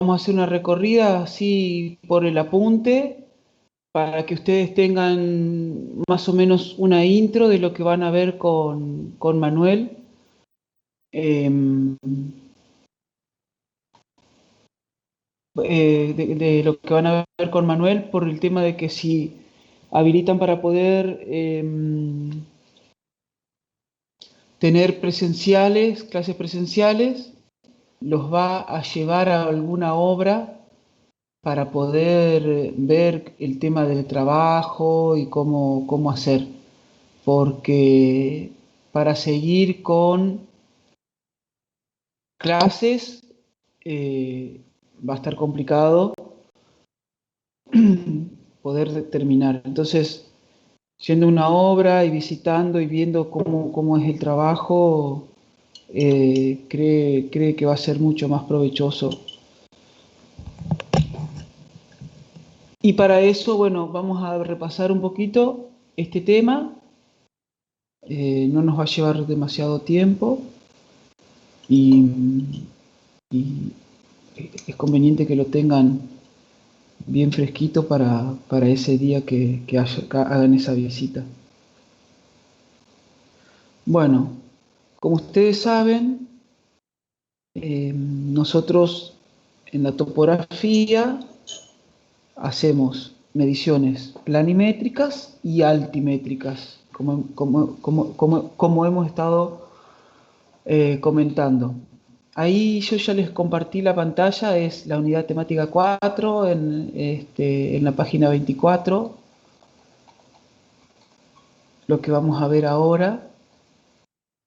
a hacer una recorrida así por el apunte para que ustedes tengan más o menos una intro de lo que van a ver con Manuel. Em, de lo que van a ver con Manuel por el tema de que si habilitan para poder tener presenciales, clases presenciales, los va a llevar a alguna obra para poder ver el tema del trabajo y cómo hacer. Porque para seguir con clases va a estar complicado poder terminar. Entonces, yendo a una obra y visitando y viendo cómo es el trabajo, cree que va a ser mucho más provechoso. Y para eso, bueno, vamos a repasar un poquito este tema. No nos va a llevar demasiado tiempo y, y es conveniente que lo tengan bien fresquito para ese día que hagan esa visita. Bueno, como ustedes saben, nosotros en la topografía hacemos mediciones planimétricas y altimétricas, como hemos estado comentando. Ahí yo ya les compartí la pantalla, es la unidad temática 4 en la página 24, lo que vamos a ver ahora,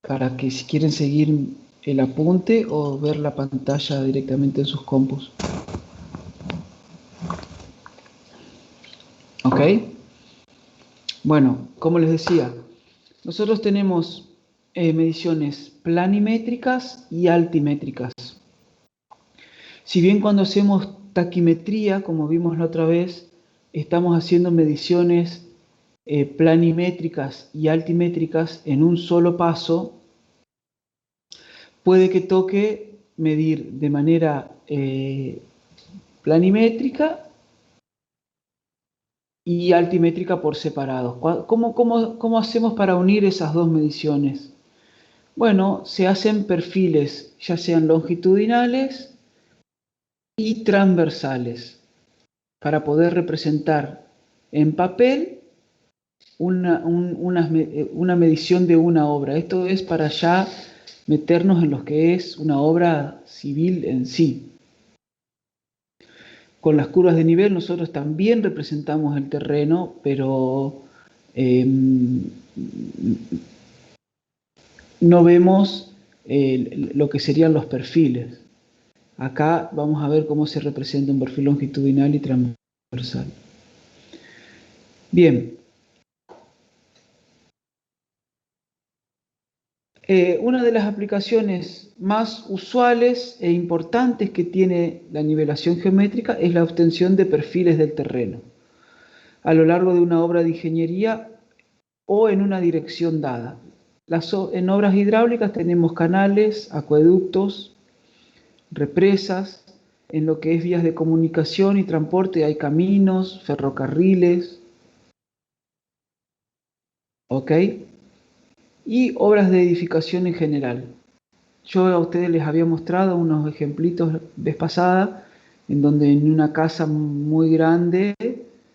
para que si quieren seguir el apunte o ver la pantalla directamente en sus compus. ¿Ok? Bueno, como les decía, nosotros tenemos mediciones planimétricas y altimétricas. Si bien cuando hacemos taquimetría, como vimos la otra vez, estamos haciendo mediciones planimétricas y altimétricas en un solo paso, puede que toque medir de manera planimétrica y altimétrica por separado. ¿Cómo hacemos para unir esas dos mediciones? Bueno, se hacen perfiles, ya sean longitudinales y transversales, para poder representar en papel una medición de una obra. Esto es para ya meternos en lo que es una obra civil en sí. Con las curvas de nivel nosotros también representamos el terreno, pero no vemos lo que serían los perfiles. Acá vamos a ver cómo se representa un perfil longitudinal y transversal. Bien. Una de las aplicaciones más usuales e importantes que tiene la nivelación geométrica es la obtención de perfiles del terreno a lo largo de una obra de ingeniería o en una dirección dada. En obras hidráulicas tenemos canales, acueductos, represas. En lo que es vías de comunicación y transporte hay caminos, ferrocarriles, ¿ok? Y obras de edificación en general. Yo a ustedes les había mostrado unos ejemplitos vez pasada, en donde en una casa muy grande,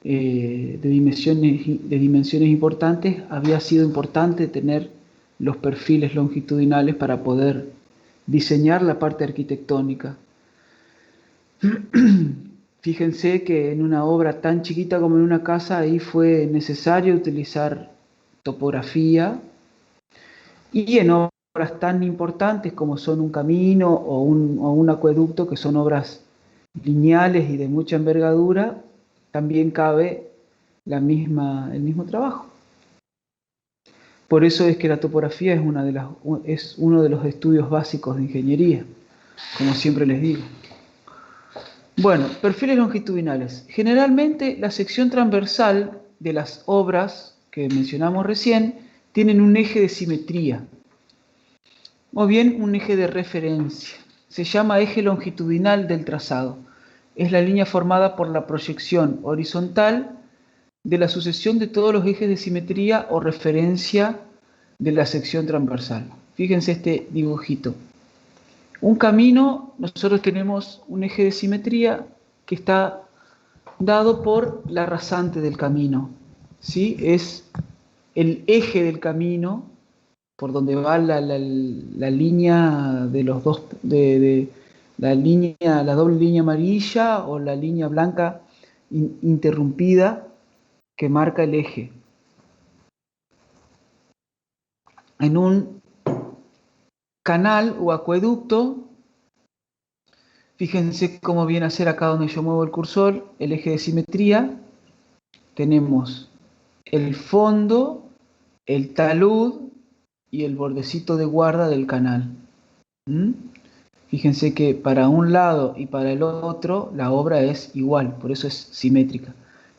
de dimensiones importantes, había sido importante tener los perfiles longitudinales para poder diseñar la parte arquitectónica. Fíjense que en una obra tan chiquita como en una casa, ahí fue necesario utilizar topografía, y en obras tan importantes como son un camino o un acueducto, que son obras lineales y de mucha envergadura, también cabe el mismo trabajo. Por eso es que la topografía es uno de los estudios básicos de ingeniería, como siempre les digo. Bueno, perfiles longitudinales. Generalmente la sección transversal de las obras que mencionamos recién tienen un eje de simetría, o bien un eje de referencia. Se llama eje longitudinal del trazado. es la línea formada por la proyección horizontal de la sucesión de todos los ejes de simetría o referencia de la sección transversal. Fíjense este dibujito. Un camino, nosotros tenemos un eje de simetría que está dado por la rasante del camino. ¿Sí? Es el eje del camino por donde va la línea de los dos, la doble línea amarilla o la línea blanca interrumpida que marca el eje. En un canal o acueducto, fíjense cómo viene a ser acá donde yo muevo el cursor, el eje de simetría. Tenemos el fondo, el talud y el bordecito de guarda del canal. Fíjense que para un lado y para el otro la obra es igual, por eso es simétrica.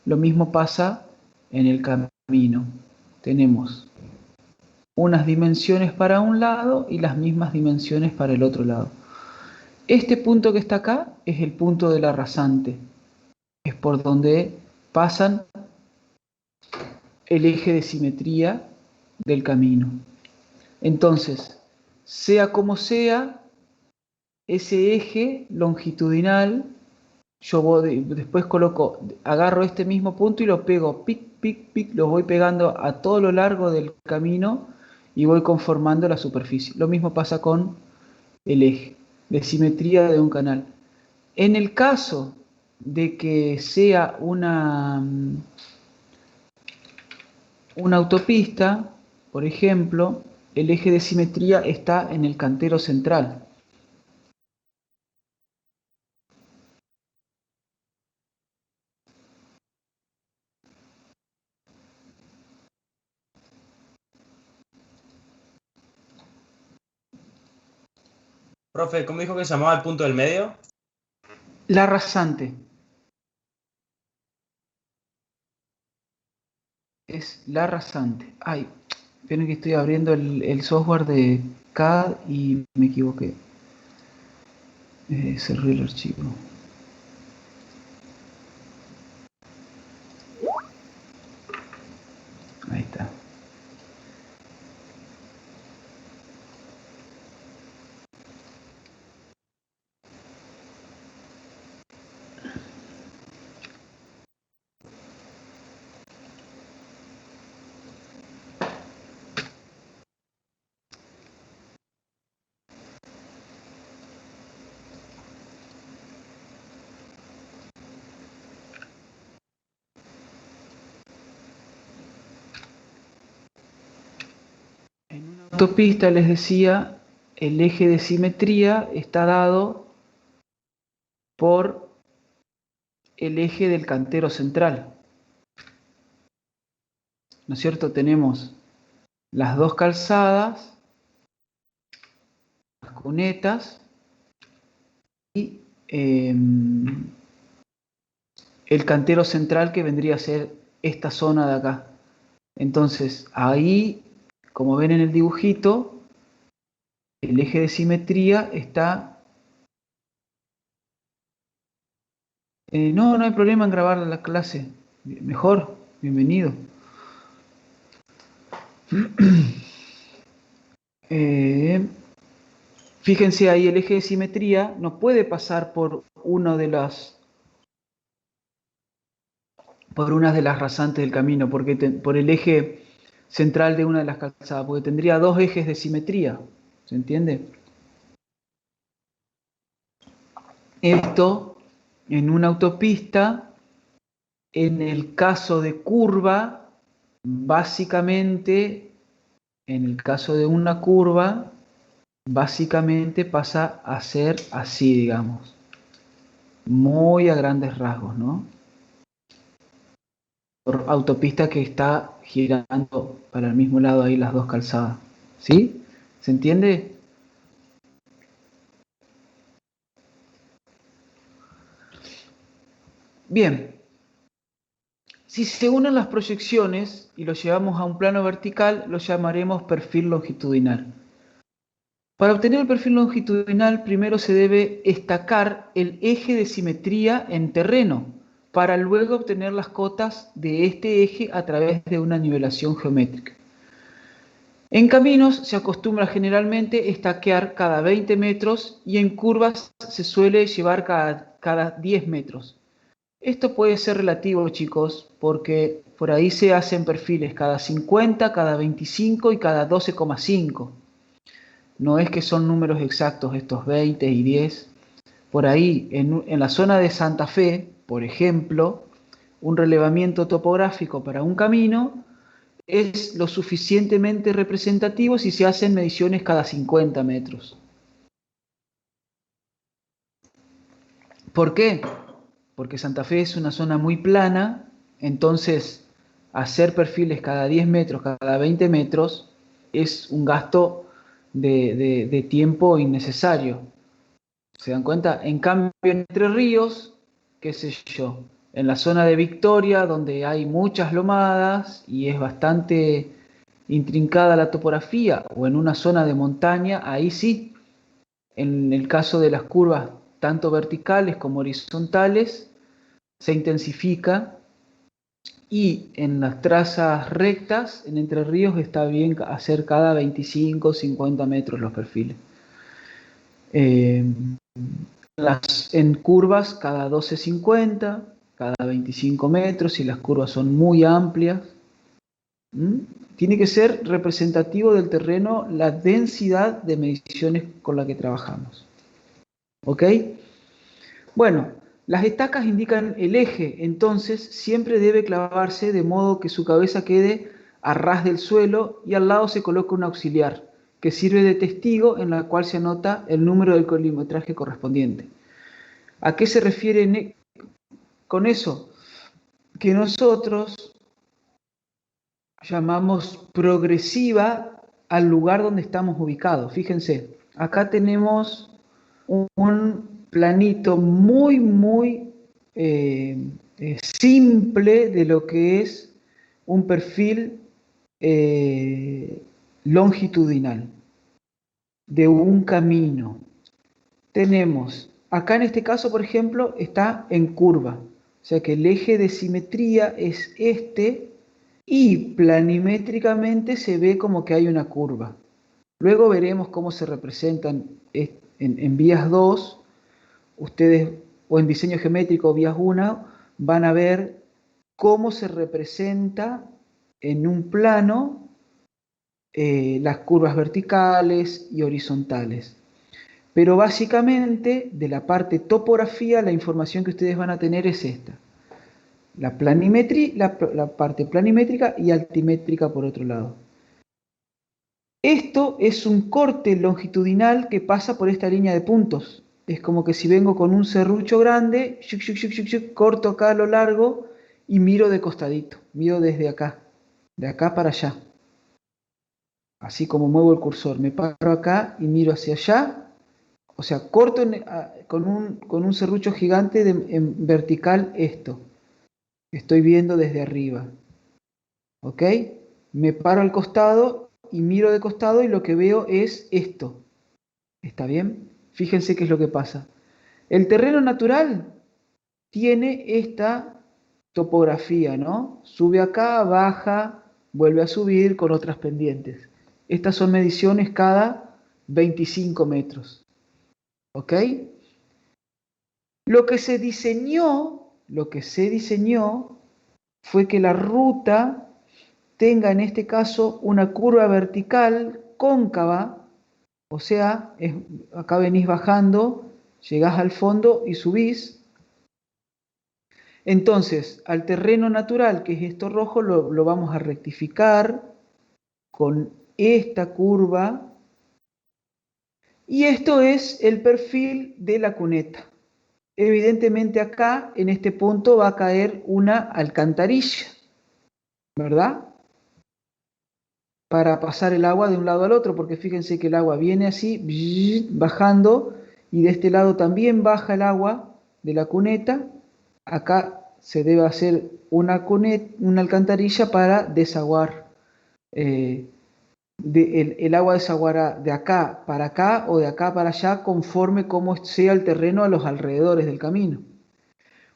Lo mismo pasa en el camino. Tenemos unas dimensiones para un lado y las mismas dimensiones para el otro lado. Este punto que está acá es el punto de la rasante. Es por donde pasan el eje de simetría del camino. Entonces, sea como sea, ese eje longitudinal, yo después agarro este mismo punto y lo pego, pic, pic, pic, lo voy pegando a todo lo largo del camino y voy conformando la superficie. Lo mismo pasa con el eje de simetría de un canal. En el caso de que sea una autopista, por ejemplo, el eje de simetría está en el cantero central. Profe, ¿cómo dijo que se llamaba el punto del medio? La rasante. Es la rasante. Ay, esperen que estoy abriendo el software de CAD y me equivoqué. Cerré el archivo. Ahí está. En una autopista les decía, el eje de simetría está dado por el eje del cantero central. ¿No es cierto? Tenemos las dos calzadas, las cunetas y el cantero central que vendría a ser esta zona de acá. Entonces, ahí, como ven en el dibujito, el eje de simetría está... no hay problema en grabar la clase. Mejor, bienvenido. Fíjense ahí, el eje de simetría no puede pasar por una de las rasantes del camino, porque por el eje central de una de las calzadas, porque tendría dos ejes de simetría. ¿Se entiende? Esto en una autopista, en el caso de curva, básicamente, en el caso de una curva, básicamente pasa a ser así, digamos. Muy a grandes rasgos, ¿no? Por autopista que está girando para el mismo lado ahí las dos calzadas. ¿Sí? ¿Se entiende? Bien. Si se unen las proyecciones y lo llevamos a un plano vertical, lo llamaremos perfil longitudinal. Para obtener el perfil longitudinal, primero se debe estacar el eje de simetría en terreno, para luego obtener las cotas de este eje a través de una nivelación geométrica. En caminos se acostumbra generalmente estaquear cada 20 metros y en curvas se suele llevar cada 10 metros. Esto puede ser relativo, chicos, porque por ahí se hacen perfiles cada 50, cada 25 y cada 12,5. No es que son números exactos estos 20 y 10. Por ahí, en la zona de Santa Fe, por ejemplo, un relevamiento topográfico para un camino es lo suficientemente representativo si se hacen mediciones cada 50 metros. ¿Por qué? Porque Santa Fe es una zona muy plana, entonces hacer perfiles cada 10 metros, cada 20 metros, es un gasto de tiempo innecesario. ¿Se dan cuenta? En cambio, en Entre Ríos, qué sé yo, en la zona de Victoria, donde hay muchas lomadas y es bastante intrincada la topografía, o en una zona de montaña, ahí sí, en el caso de las curvas tanto verticales como horizontales, se intensifica, y en las trazas rectas, en Entre Ríos, está bien hacer cada 25, 50 metros los perfiles. En curvas cada 12,50, cada 25 metros, si las curvas son muy amplias. Tiene que ser representativo del terreno la densidad de mediciones con la que trabajamos. ¿Ok? Bueno, las estacas indican el eje, entonces siempre debe clavarse de modo que su cabeza quede a ras del suelo y al lado se coloca un auxiliar que sirve de testigo en la cual se anota el número del colimetraje correspondiente. ¿A qué se refiere con eso? Que nosotros llamamos progresiva al lugar donde estamos ubicados. Fíjense, acá tenemos un planito muy simple de lo que es un perfil longitudinal de un camino. Tenemos, acá en este caso, por ejemplo, está en curva, o sea que el eje de simetría es este, y planimétricamente se ve como que hay una curva. Luego veremos cómo se representan en vías 2, ustedes, o en diseño geométrico vías 1, van a ver cómo se representa en un plano las curvas verticales y horizontales. Pero básicamente, de la parte topografía, la información que ustedes van a tener es esta. La parte planimétrica y altimétrica por otro lado. Esto es un corte longitudinal que pasa por esta línea de puntos. Es como que si vengo con un serrucho grande, corto acá a lo largo y miro de costadito. Miro desde acá, de acá para allá. Así como muevo el cursor, me paro acá y miro hacia allá. O sea, corto con un serrucho gigante en vertical esto. Estoy viendo desde arriba. ¿Ok? Me paro al costado y miro de costado y lo que veo es esto. ¿Está bien? Fíjense qué es lo que pasa. El terreno natural tiene esta topografía, ¿no? Sube acá, baja, vuelve a subir con otras pendientes. Estas son mediciones cada 25 metros. ¿Ok? Lo que se diseñó fue que la ruta tenga en este caso una curva vertical cóncava, o sea, acá venís bajando, llegás al fondo y subís. Entonces, al terreno natural, que es esto rojo, lo vamos a rectificar con esta curva. Y esto es el perfil de la cuneta. Evidentemente acá, en este punto, va a caer una alcantarilla, ¿verdad? Para pasar el agua de un lado al otro, porque fíjense que el agua viene así, bajando, y de este lado también baja el agua de la cuneta. Acá se debe hacer una alcantarilla para desaguar el agua desaguará de acá para acá o de acá para allá conforme como sea el terreno a los alrededores del camino.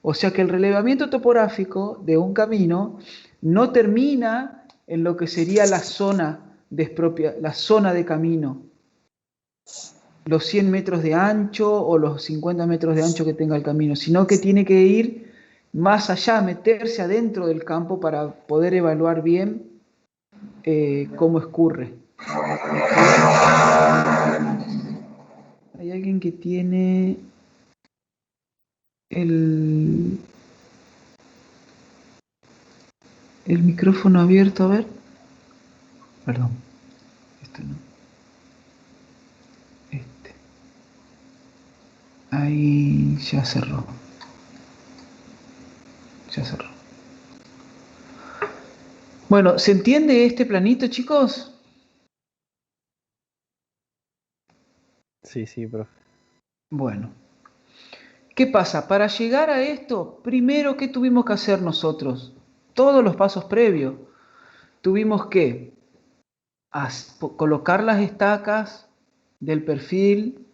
O sea que el relevamiento topográfico de un camino no termina en lo que sería la zona la zona de camino, los 100 metros de ancho o los 50 metros de ancho que tenga el camino, sino que tiene que ir más allá, meterse adentro del campo para poder evaluar bien cómo escurre. Hay alguien que tiene el micrófono abierto, a ver. Perdón, esto no. Este. Ahí ya cerró. Ya cerró. Bueno, ¿se entiende este planito, chicos? Sí, sí, profe. Bueno, ¿qué pasa? Para llegar a esto, primero, ¿qué tuvimos que hacer nosotros? Todos los pasos previos. Tuvimos que colocar las estacas del perfil,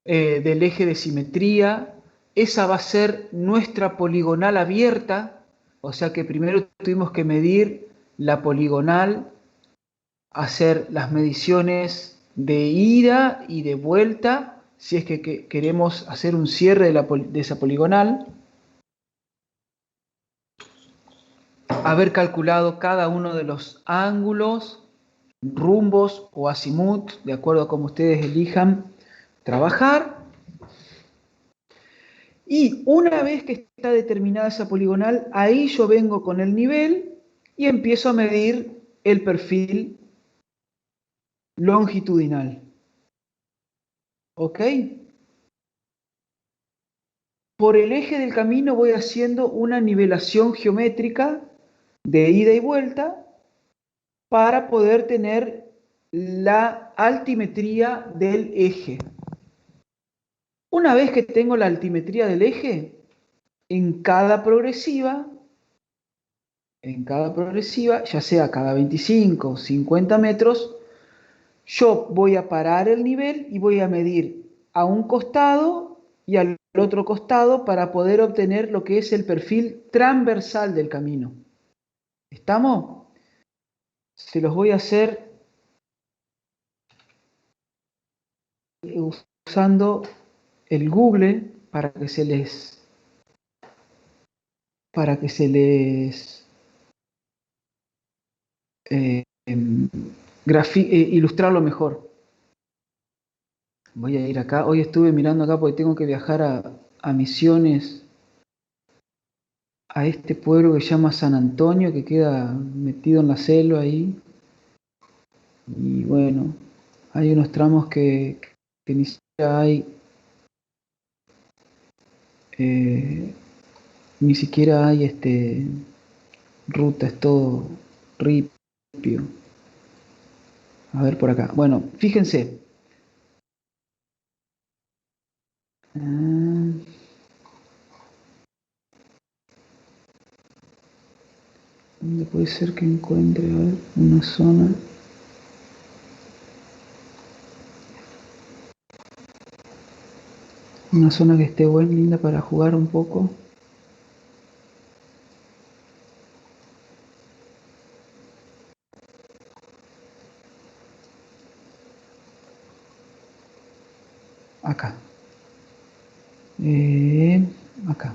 del eje de simetría. Esa va a ser nuestra poligonal abierta. O sea que primero tuvimos que medir la poligonal, hacer las mediciones de ida y de vuelta, si es que queremos hacer un cierre de esa poligonal, haber calculado cada uno de los ángulos, rumbos o azimut, de acuerdo a cómo ustedes elijan trabajar. Y una vez que está determinada esa poligonal, ahí yo vengo con el nivel y empiezo a medir el perfil longitudinal. ¿Ok? Por el eje del camino voy haciendo una nivelación geométrica de ida y vuelta para poder tener la altimetría del eje. Una vez que tengo la altimetría del eje, en cada progresiva, ya sea cada 25 o 50 metros, yo voy a parar el nivel y voy a medir a un costado y al otro costado para poder obtener lo que es el perfil transversal del camino. ¿Estamos? Se los voy a hacer usando el Google para que se les ilustrarlo mejor. Voy a ir acá. Hoy estuve mirando acá porque tengo que viajar a Misiones, a este pueblo que se llama San Antonio, que queda metido en la selva ahí. Y bueno, hay unos tramos que ni siquiera hay, ni siquiera hay ruta, es todo ripio. A ver por acá. Bueno, fíjense. ¿Dónde puede ser que encuentre, a ver, una zona? Una zona que esté buena, linda para jugar un poco. Acá. Acá.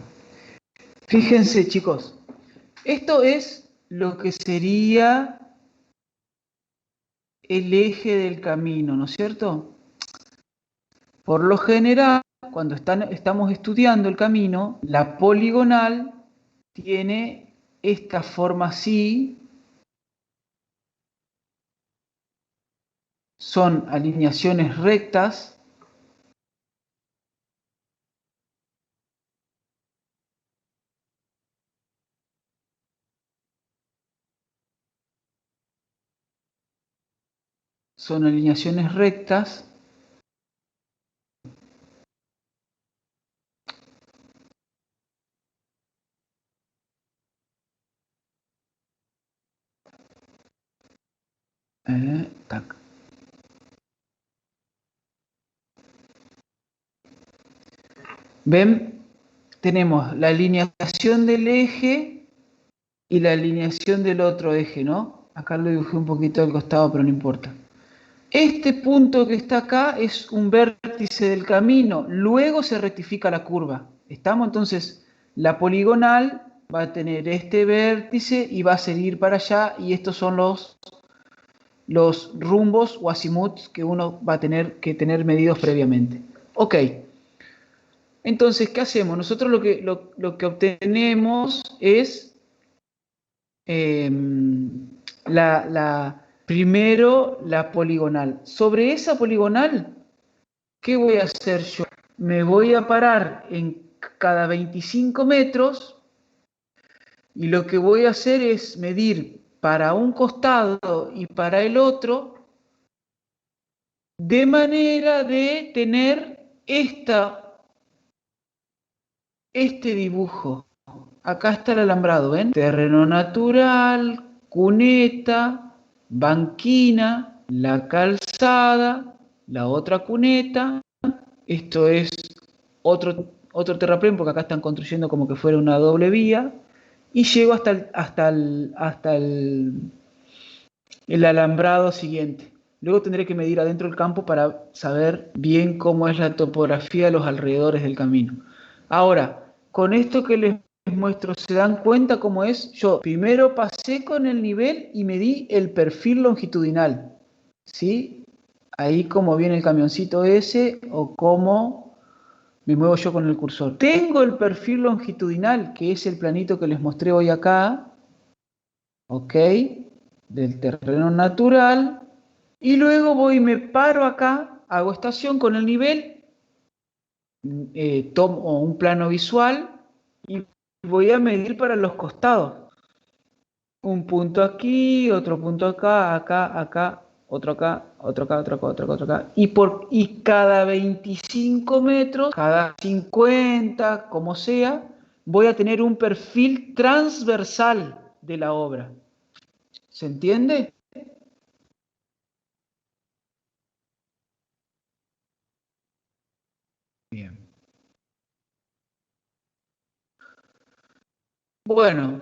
Fíjense, chicos. Esto es lo que sería el eje del camino, ¿no es cierto? Por lo general, cuando estamos estudiando el camino, la poligonal tiene esta forma así. Son alineaciones rectas. Son alineaciones rectas. ¿Ven? Tenemos la alineación del eje y la alineación del otro eje, ¿no? Acá lo dibujé un poquito al costado, pero no importa. Este punto que está acá es un vértice del camino, luego se rectifica la curva. ¿Estamos? Entonces, la poligonal va a tener este vértice y va a seguir para allá, y estos son los rumbos o azimuts que uno va a tener que tener medidos previamente. Ok. Entonces, ¿qué hacemos? Nosotros lo que obtenemos es primero la poligonal. Sobre esa poligonal, ¿qué voy a hacer yo? Me voy a parar en cada 25 metros y lo que voy a hacer es medir para un costado y para el otro, de manera de tener este dibujo. Acá está el alambrado, ¿ven? Terreno natural, cuneta, banquina, la calzada, la otra cuneta. Esto es otro terraplén, porque acá están construyendo como que fuera una doble vía. Y llego hasta el alambrado siguiente. Luego tendré que medir adentro del campo para saber bien cómo es la topografía de los alrededores del camino. Ahora, con esto que les muestro, ¿se dan cuenta cómo es? Yo primero pasé con el nivel y medí el perfil longitudinal. ¿Sí? Ahí como viene el camioncito ese o cómo me muevo yo con el cursor. Tengo el perfil longitudinal, que es el planito que les mostré hoy acá. ¿Ok? Del terreno natural. Y luego voy y me paro acá, hago estación con el nivel, tomo un plano visual y voy a medir para los costados. Un punto aquí, otro punto acá, acá, otro acá, otro acá, otro acá, otro acá, otro acá. Y cada 25 metros, cada 50, como sea, voy a tener un perfil transversal de la obra. ¿Se entiende? Bien. Bueno,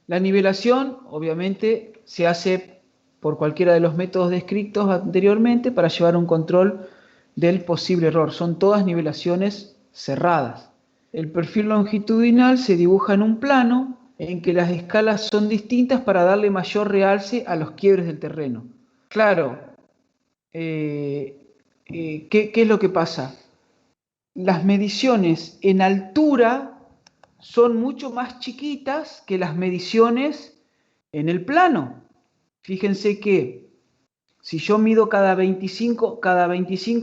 la nivelación obviamente se hace por cualquiera de los métodos descritos anteriormente para llevar un control del posible error. Son todas nivelaciones cerradas. El perfil longitudinal se dibuja en un plano en que las escalas son distintas para darle mayor realce a los quiebres del terreno. Claro, ¿qué es lo que pasa? Las mediciones en altura son mucho más chiquitas que las mediciones en el plano. Fíjense que si yo mido cada 25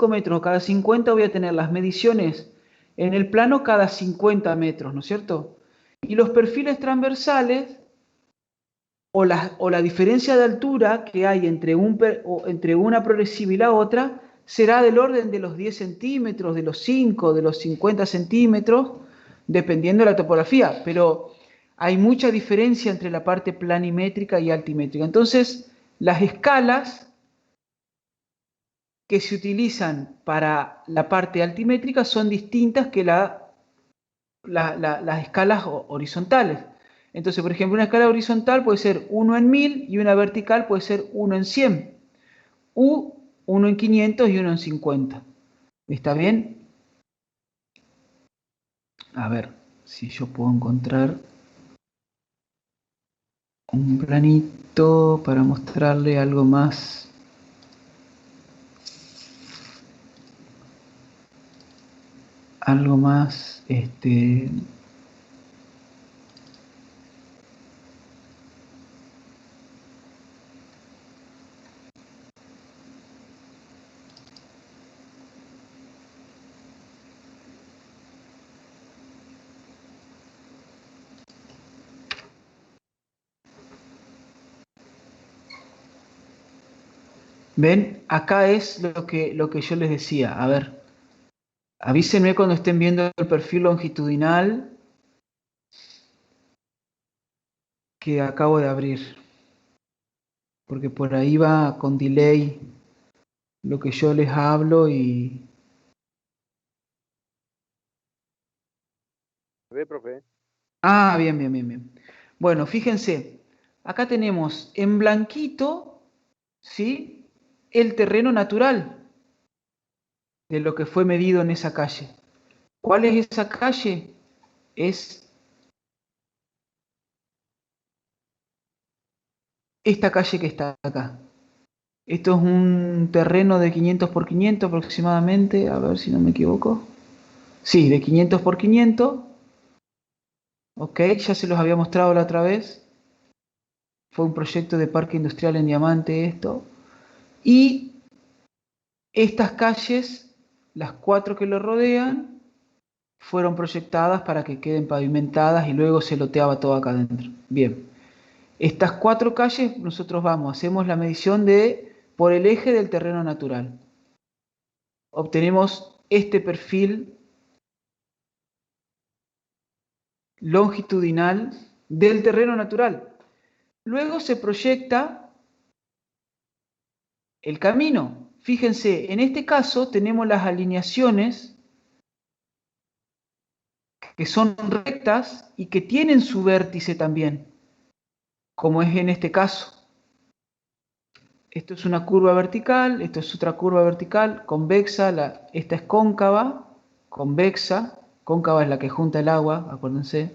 metros o cada 50, voy a tener las mediciones en el plano cada 50 metros, ¿no es cierto? Y los perfiles transversales o la diferencia de altura que hay entre una progresiva y la otra será del orden de los 10 centímetros, de los 5, de los 50 centímetros, dependiendo de la topografía, pero hay mucha diferencia entre la parte planimétrica y altimétrica. Entonces, las escalas que se utilizan para la parte altimétrica son distintas que las escalas horizontales. Entonces, por ejemplo, una escala horizontal puede ser 1 en 1000 y una vertical puede ser 1 en 100. U 1 en 500 y 1 en 50. ¿Está bien? A ver si yo puedo encontrar un planito para mostrarle algo más. Algo más, ¿ven? Acá es lo que yo les decía. A ver, avísenme cuando estén viendo el perfil longitudinal que acabo de abrir, porque por ahí va con delay lo que yo les hablo y... ¿Ve, profe? Ah, bien, bien, bien, bien. Bueno, fíjense, acá tenemos en blanquito, ¿sí? El terreno natural de lo que fue medido en esa calle. ¿Cuál es esa calle? Es esta calle que está acá. Esto es un terreno de 500 por 500 aproximadamente, a ver si no me equivoco. Sí, de 500 por 500. Ok, ya se los había mostrado la otra vez. Fue un proyecto de parque industrial en Diamante esto. Y estas calles, las 4 que lo rodean, fueron proyectadas para que queden pavimentadas y luego se loteaba todo acá adentro. Bien, estas 4 calles nosotros vamos, hacemos la medición por el eje del terreno natural. Obtenemos este perfil longitudinal del terreno natural. Luego se proyecta el camino. Fíjense, en este caso tenemos las alineaciones que son rectas y que tienen su vértice también, como es en este caso. Esto es una curva vertical, esto es otra curva vertical, convexa, esta es cóncava, convexa, cóncava es la que junta el agua, acuérdense.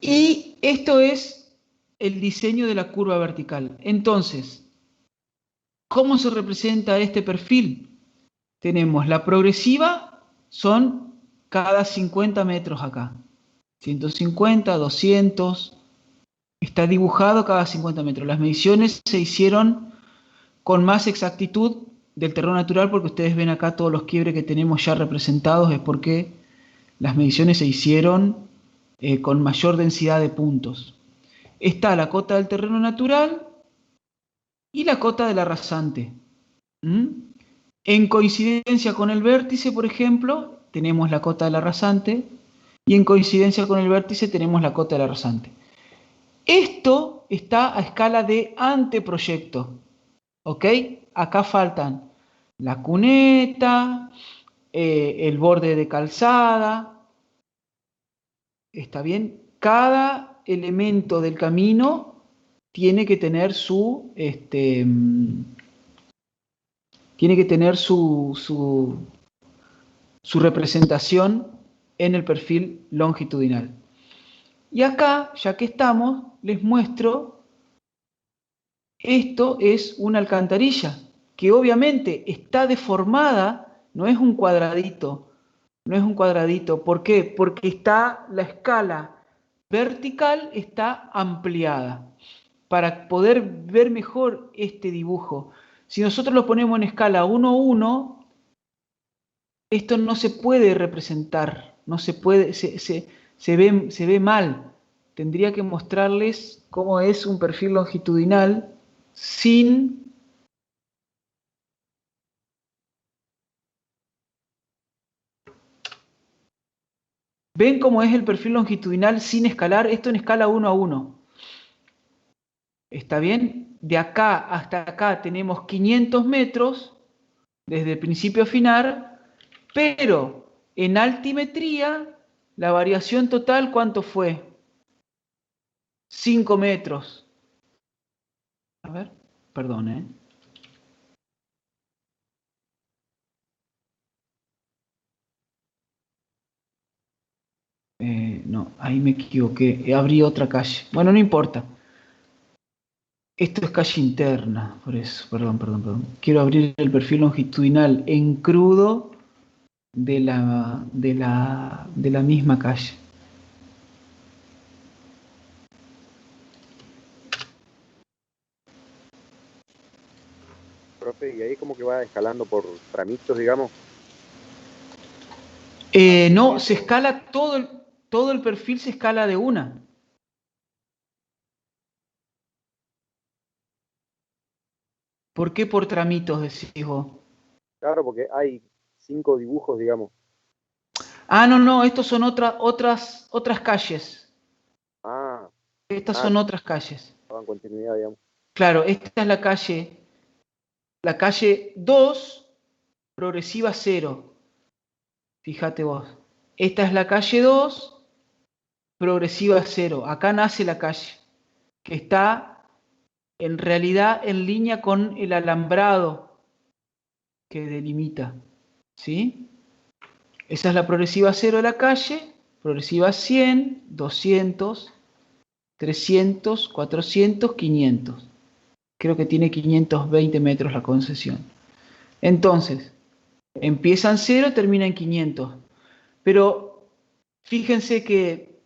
Y esto es el diseño de la curva vertical. Entonces, ¿cómo se representa este perfil? Tenemos la progresiva, son cada 50 metros acá. 150, 200, está dibujado cada 50 metros. Las mediciones se hicieron con más exactitud del terreno natural porque ustedes ven acá todos los quiebres que tenemos ya representados, es porque las mediciones se hicieron con mayor densidad de puntos. Está la cota del terreno natural y la cota de la rasante. En coincidencia con el vértice, por ejemplo, tenemos la cota de la rasante y en coincidencia con el vértice tenemos la cota de la rasante. Esto está a escala de anteproyecto, ¿ok? Acá faltan la cuneta, el borde de calzada, ¿está bien? Cada elemento del camino tiene que tener su representación en el perfil longitudinal. Y acá, ya que estamos, les muestro, esto es una alcantarilla, que obviamente está deformada, no es un cuadradito, no es un cuadradito. ¿Por qué? Porque está la escala vertical está ampliada para poder ver mejor este dibujo. Si nosotros lo ponemos en escala 1:1, esto no se puede representar, no se puede, se ve mal. Tendría que mostrarles cómo es un perfil longitudinal sin... ¿Ven cómo es el perfil longitudinal sin escalar? Esto en escala 1:1. ¿Está bien? De acá hasta acá tenemos 500 metros, desde el principio a final, pero en altimetría, la variación total, ¿cuánto fue? 5 metros. A ver, perdón, ¿eh? No, ahí me equivoqué. Abrí otra calle. Bueno, no importa. Esto es calle interna, por eso. Perdón. Quiero abrir el perfil longitudinal en crudo de la misma calle. Profe, y ahí como que va escalando por tramitos, digamos. No, se escala todo el perfil se escala de una. ¿Por qué por tramitos, decís vos? Claro, porque hay 5 dibujos, digamos. Ah, no, estos son otras calles. Ah, Estas son otras calles. daban continuidad, digamos. Claro, esta es la calle 2, progresiva 0. Fíjate vos. Esta es la calle 2, progresiva 0. Acá nace la calle, que está en realidad en línea con el alambrado que delimita. ¿Sí? Esa es la progresiva 0 de la calle, progresiva 100, 200, 300, 400, 500. Creo que tiene 520 metros la concesión. Entonces, empieza en 0, termina en 500. Pero fíjense que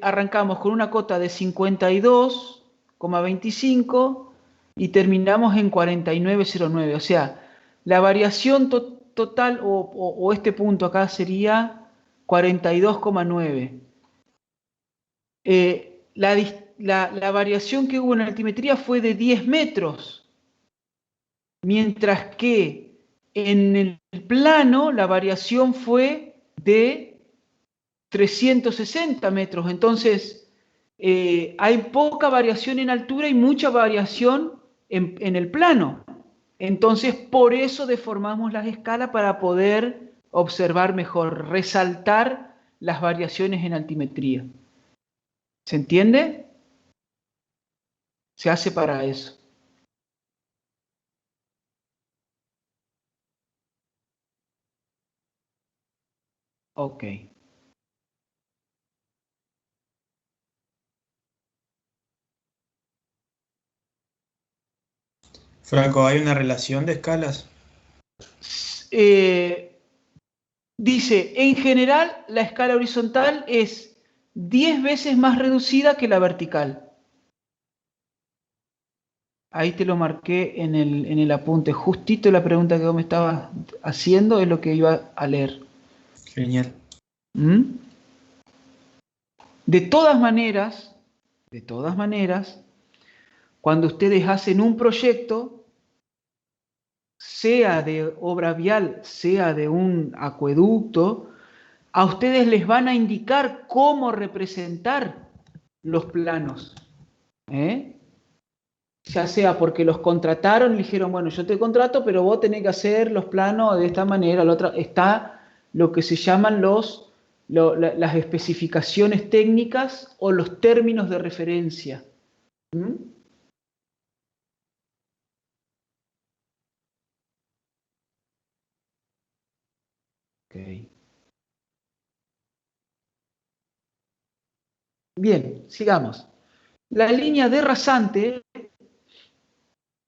arrancamos con una cota de 52,25 y terminamos en 49,09. O sea, la variación total o este punto acá sería 42,9. La variación que hubo en altimetría fue de 10 metros, mientras que en el plano la variación fue de 360 metros. Entonces, hay poca variación en altura y mucha variación en el plano. Entonces, por eso deformamos las escalas para poder observar mejor, resaltar las variaciones en altimetría. ¿Se entiende? Se hace para eso. Ok. Franco, ¿hay una relación de escalas? Dice, en general, la escala horizontal es 10 veces más reducida que la vertical. Ahí te lo marqué en el apunte. Justito la pregunta que vos me estabas haciendo es lo que iba a leer. Genial. ¿Mm? De todas maneras, cuando ustedes hacen un proyecto, sea de obra vial, sea de un acueducto, a ustedes les van a indicar cómo representar los planos. Ya sea porque los contrataron y dijeron, bueno, yo te contrato, pero vos tenés que hacer los planos de esta manera, la otra. Está lo que se llaman las especificaciones técnicas o los términos de referencia. ¿Mm? Okay. Bien, sigamos. La línea de rasante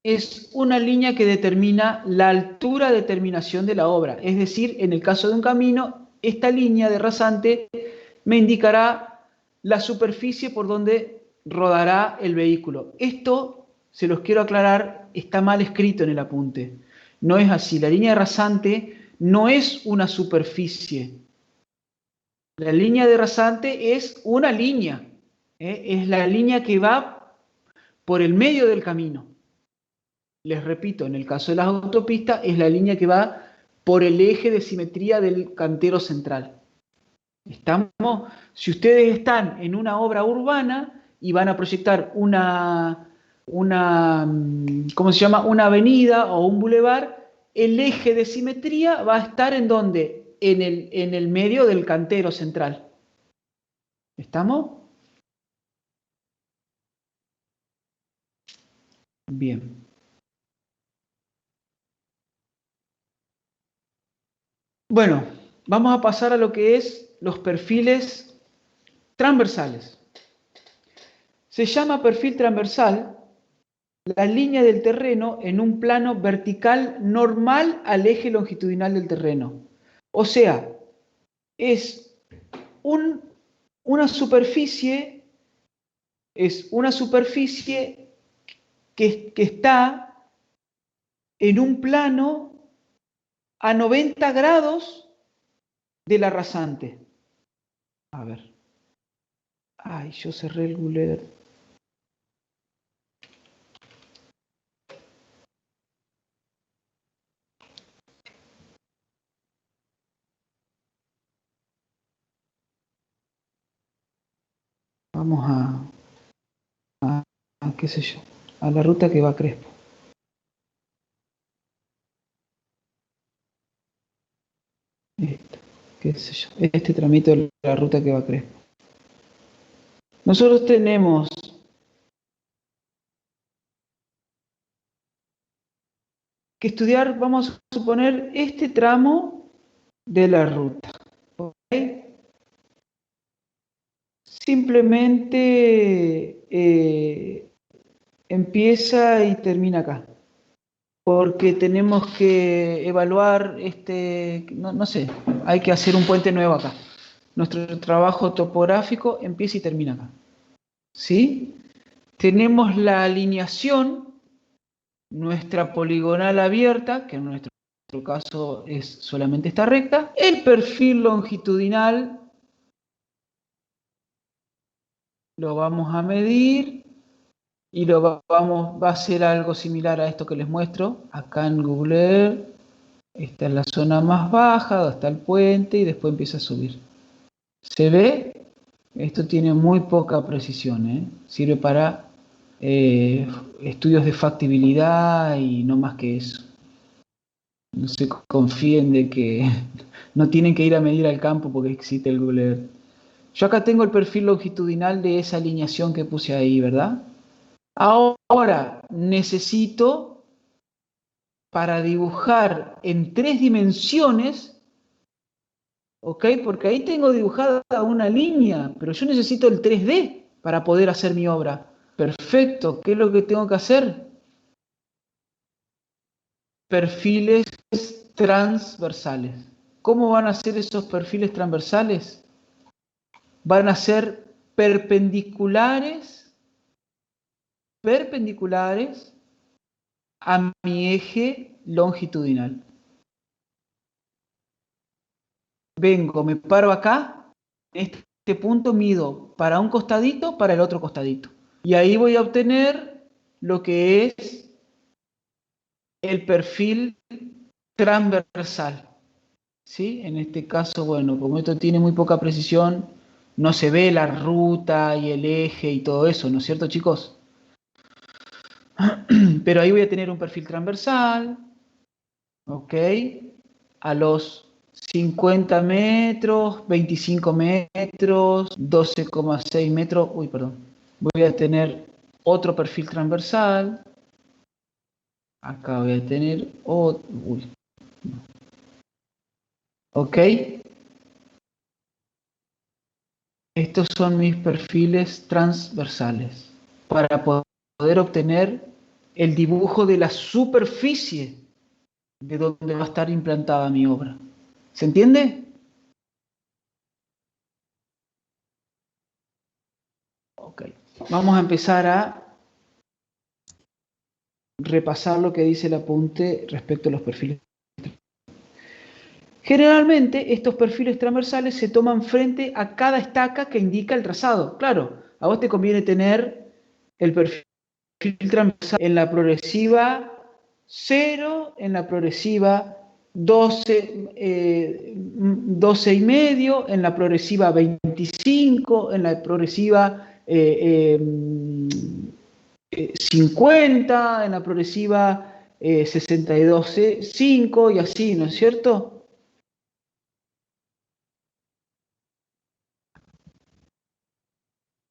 es una línea que determina la altura de terminación de la obra. Es decir, en el caso de un camino, esta línea de rasante me indicará la superficie por donde rodará el vehículo. Esto, se los quiero aclarar, está mal escrito en el apunte. No es así. La línea de rasante no es una superficie. La línea de rasante es una línea. Es la línea que va por el medio del camino. Les repito, en el caso de las autopistas, es la línea que va por el eje de simetría del cantero central. Si ustedes están en una obra urbana y van a proyectar ¿cómo se llama? Una avenida o un bulevar, el eje de simetría va a estar ¿en dónde? En el medio del cantero central. ¿Estamos? Bien. Bueno, vamos a pasar a lo que es los perfiles transversales. Se llama perfil transversal la línea del terreno en un plano vertical normal al eje longitudinal del terreno. O sea, es una superficie que está en un plano a 90 grados de la rasante. A ver. Ay, yo cerré el Google. Vamos qué sé yo, a la ruta que va a Crespo. Esto, qué sé yo, este tramito de la ruta que va a Crespo. Nosotros tenemos que estudiar, vamos a suponer, este tramo de la ruta. ¿Okay? Simplemente empieza y termina acá. Porque tenemos que evaluar, no sé, hay que hacer un puente nuevo acá. Nuestro trabajo topográfico empieza y termina acá. ¿Sí? Tenemos la alineación, nuestra poligonal abierta, que en nuestro caso es solamente esta recta, el perfil longitudinal lo vamos a medir y va a ser algo similar a esto que les muestro. Acá en Google Earth, esta es la zona más baja, donde está el puente y después empieza a subir. ¿Se ve? Esto tiene muy poca precisión, ¿eh? Sirve para estudios de factibilidad y no más que eso. No se confíen de que no tienen que ir a medir al campo porque existe el Google Earth. Yo acá tengo el perfil longitudinal de esa alineación que puse ahí, ¿verdad? Ahora necesito, para dibujar en 3 dimensiones, ¿ok? Porque ahí tengo dibujada una línea, pero yo necesito el 3D para poder hacer mi obra. Perfecto, ¿qué es lo que tengo que hacer? Perfiles transversales. ¿Cómo van a ser esos perfiles transversales? Van a ser perpendiculares a mi eje longitudinal. Vengo, me paro acá, en este punto mido para un costadito, para el otro costadito. Y ahí voy a obtener lo que es el perfil transversal. ¿Sí? En este caso, bueno, como esto tiene muy poca precisión, no se ve la ruta y el eje y todo eso, ¿no es cierto, chicos? Pero ahí voy a tener un perfil transversal, ¿ok? A los 50 metros, 25 metros, 12,6 metros, uy, perdón. Voy a tener otro perfil transversal. Acá voy a tener otro, uy. ¿Ok? Estos son mis perfiles transversales para poder obtener el dibujo de la superficie de donde va a estar implantada mi obra. ¿Se entiende? Ok. Vamos a empezar a repasar lo que dice el apunte respecto a los perfiles. Generalmente estos perfiles transversales se toman frente a cada estaca que indica el trazado. Claro, a vos te conviene tener el perfil transversal en la progresiva 0, en la progresiva 12 y medio, en la progresiva 25, en la progresiva 50, en la progresiva 62,5 y así, ¿no es cierto?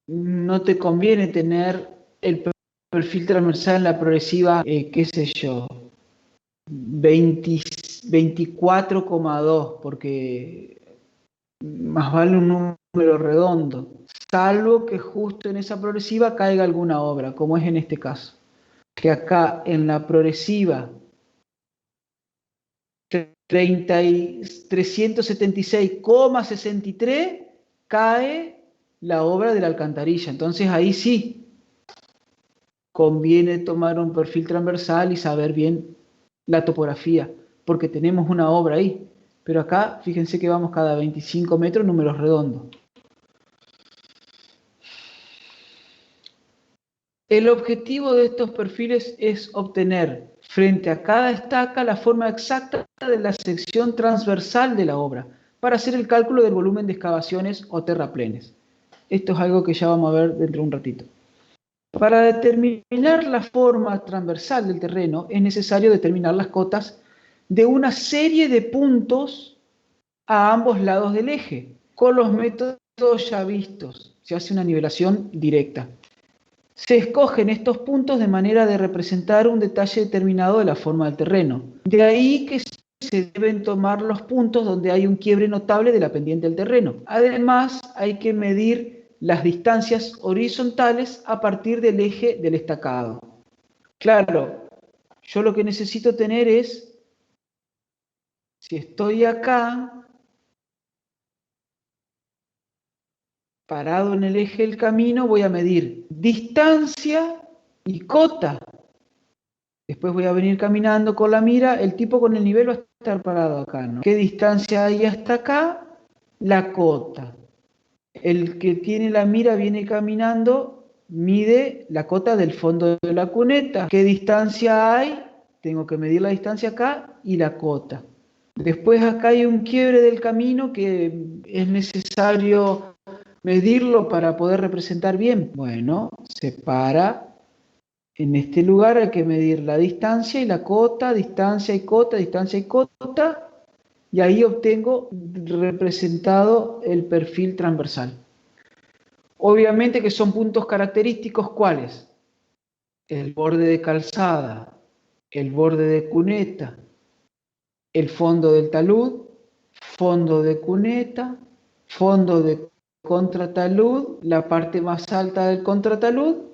No te conviene tener el perfil transversal en la progresiva, qué sé yo, 24,2, porque más vale un número redondo, salvo que justo en esa progresiva caiga alguna obra, como es en este caso, que acá en la progresiva 376,63 cae la obra de la alcantarilla. Entonces ahí sí conviene tomar un perfil transversal y saber bien la topografía, porque tenemos una obra ahí. Pero acá, fíjense que vamos cada 25 metros, números redondos. El objetivo de estos perfiles es obtener frente a cada estaca la forma exacta de la sección transversal de la obra, para hacer el cálculo del volumen de excavaciones o terraplenes. Esto es algo que ya vamos a ver dentro de un ratito. Para determinar la forma transversal del terreno es necesario determinar las cotas de una serie de puntos a ambos lados del eje. Con los métodos ya vistos, se hace una nivelación directa. Se escogen estos puntos de manera de representar un detalle determinado de la forma del terreno. De ahí que se deben tomar los puntos donde hay un quiebre notable de la pendiente del terreno. Además, hay que medir las distancias horizontales a partir del eje del estacado. Claro, yo lo que necesito tener es, si estoy acá, parado en el eje del camino, voy a medir distancia y cota. Después voy a venir caminando con la mira, el tipo con el nivel va a estar parado acá, ¿no? ¿Qué distancia hay hasta acá? La cota. El que tiene la mira viene caminando, mide la cota del fondo de la cuneta. ¿Qué distancia hay? Tengo que medir la distancia acá y la cota. Después acá hay un quiebre del camino que es necesario medirlo para poder representar bien. Bueno, se para. En este lugar hay que medir la distancia y la cota, distancia y cota, distancia y cota, y ahí obtengo representado el perfil transversal. Obviamente que son puntos característicos, ¿cuáles? El borde de calzada, el borde de cuneta, el fondo del talud, fondo de cuneta, fondo de contratalud, la parte más alta del contratalud,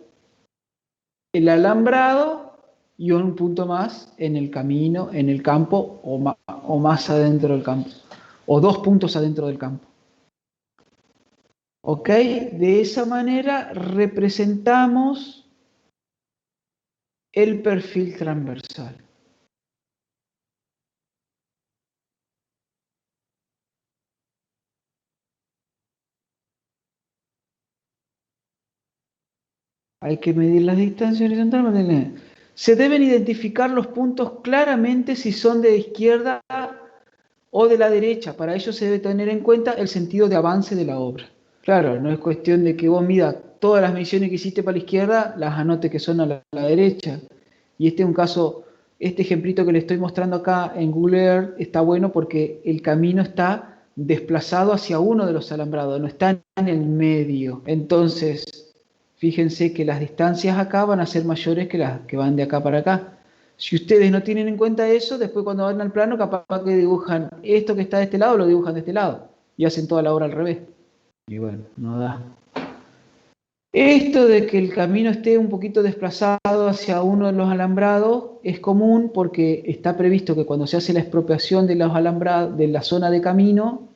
el alambrado y un punto más en el camino, en el campo o más adentro del campo, o 2 puntos adentro del campo. ¿Ok? De esa manera representamos el perfil transversal. Hay que medir las distancias horizontales. Se deben identificar los puntos claramente si son de izquierda o de la derecha. Para ello se debe tener en cuenta el sentido de avance de la obra. Claro, no es cuestión de que vos midas todas las mediciones que hiciste para la izquierda, las anotes que son a la derecha. Y este es un caso, este ejemplito que le estoy mostrando acá en Google Earth está bueno porque el camino está desplazado hacia uno de los alambrados, no está en el medio. Entonces, fíjense que las distancias acá van a ser mayores que las que van de acá para acá. Si ustedes no tienen en cuenta eso, después cuando van al plano, capaz que dibujan esto que está de este lado, lo dibujan de este lado. Y hacen toda la obra al revés. Y bueno, no da. Esto de que el camino esté un poquito desplazado hacia uno de los alambrados es común porque está previsto que cuando se hace la expropiación de los alambrados, de la zona de camino,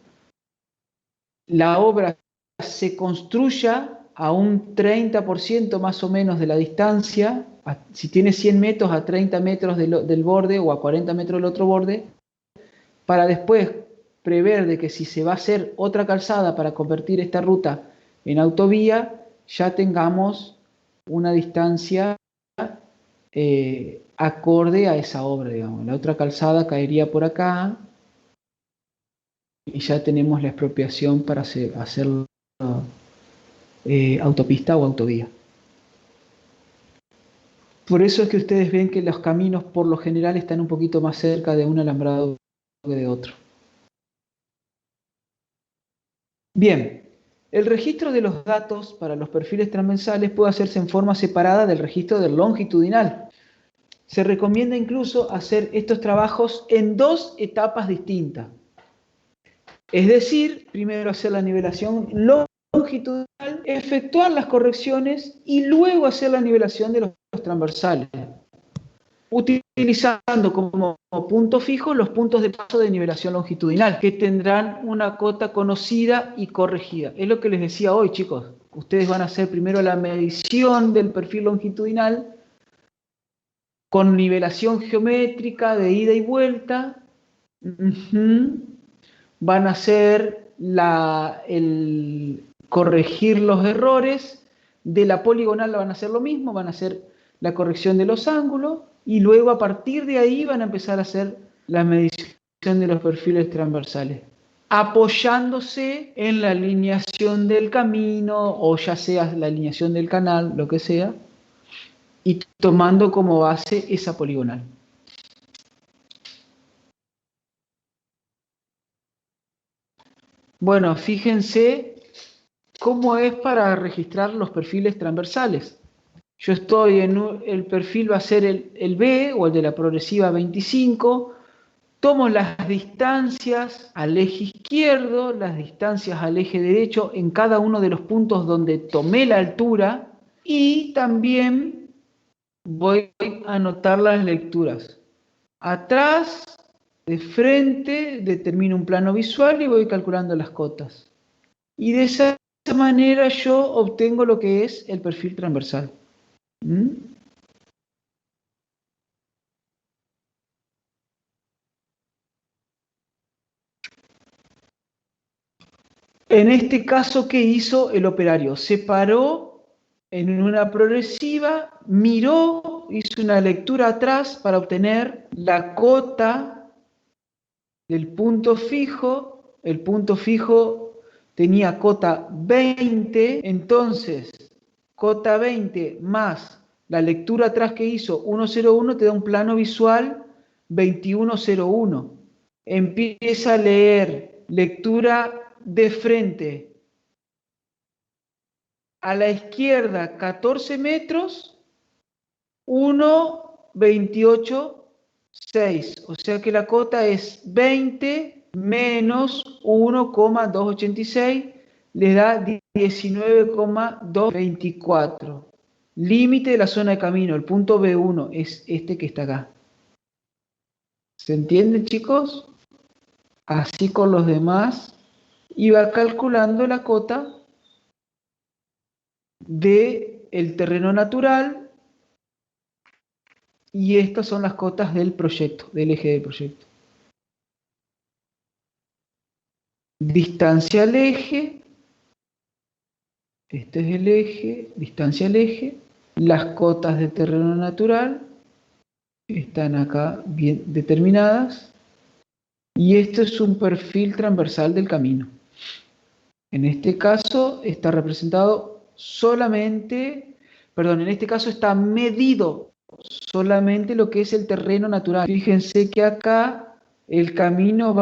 la obra se construya a un 30% más o menos de la distancia. Si tiene 100 metros, a 30 metros del borde o a 40 metros del otro borde, para después prever de que si se va a hacer otra calzada para convertir esta ruta en autovía, ya tengamos una distancia acorde a esa obra, digamos. La otra calzada caería por acá y ya tenemos la expropiación para hacer autopista o autovía. Por eso es que ustedes ven que los caminos por lo general están un poquito más cerca de un alambrado que de otro. Bien, el registro de los datos para los perfiles transversales puede hacerse en forma separada del registro del longitudinal. Se recomienda incluso hacer estos trabajos en 2 etapas distintas. Es decir, primero hacer la nivelación longitudinal, efectuar las correcciones y luego hacer la nivelación de los transversales, utilizando como punto fijo los puntos de paso de nivelación longitudinal, que tendrán una cota conocida y corregida. Es lo que les decía hoy, chicos. Ustedes van a hacer primero la medición del perfil longitudinal con nivelación geométrica de ida y vuelta. Van a hacer corregir los errores. De la poligonal van a hacer lo mismo, van a hacer la corrección de los ángulos y luego a partir de ahí van a empezar a hacer la medición de los perfiles transversales. apoyándose en la alineación del camino, o ya sea la alineación del canal, lo que sea, y tomando como base esa poligonal. Bueno, fíjense cómo es para registrar los perfiles transversales. Yo estoy el perfil va a ser el B, o el de la progresiva 25, tomo las distancias al eje izquierdo, las distancias al eje derecho en cada uno de los puntos donde tomé la altura, y también voy a anotar las lecturas. Atrás, de frente, determino un plano visual y voy calculando las cotas. Y de esa manera yo obtengo lo que es el perfil transversal. ¿Mm? En este caso, ¿qué hizo el operario? Se paró en una progresiva, miró, hizo una lectura atrás para obtener la cota del punto fijo. El punto fijo tenía cota 20, entonces cota 20 más la lectura atrás que hizo 101 te da un plano visual 2101. Empieza a leer lectura de frente. A la izquierda 14 metros, 1, 28, 6. O sea que la cota es 20 menos 1,286, le da 19,224. Límite de la zona de camino, el punto B1 es este que está acá. ¿Se entienden, chicos? Así con los demás, iba calculando la cota del terreno natural, y estas son las cotas del proyecto, del eje del proyecto. Distancia al eje, este es el eje, distancia al eje, las cotas de terreno natural están acá bien determinadas, y esto es un perfil transversal del camino. En este caso está representado solamente, perdón, en este caso está medido solamente lo que es el terreno natural. Fíjense que acá el camino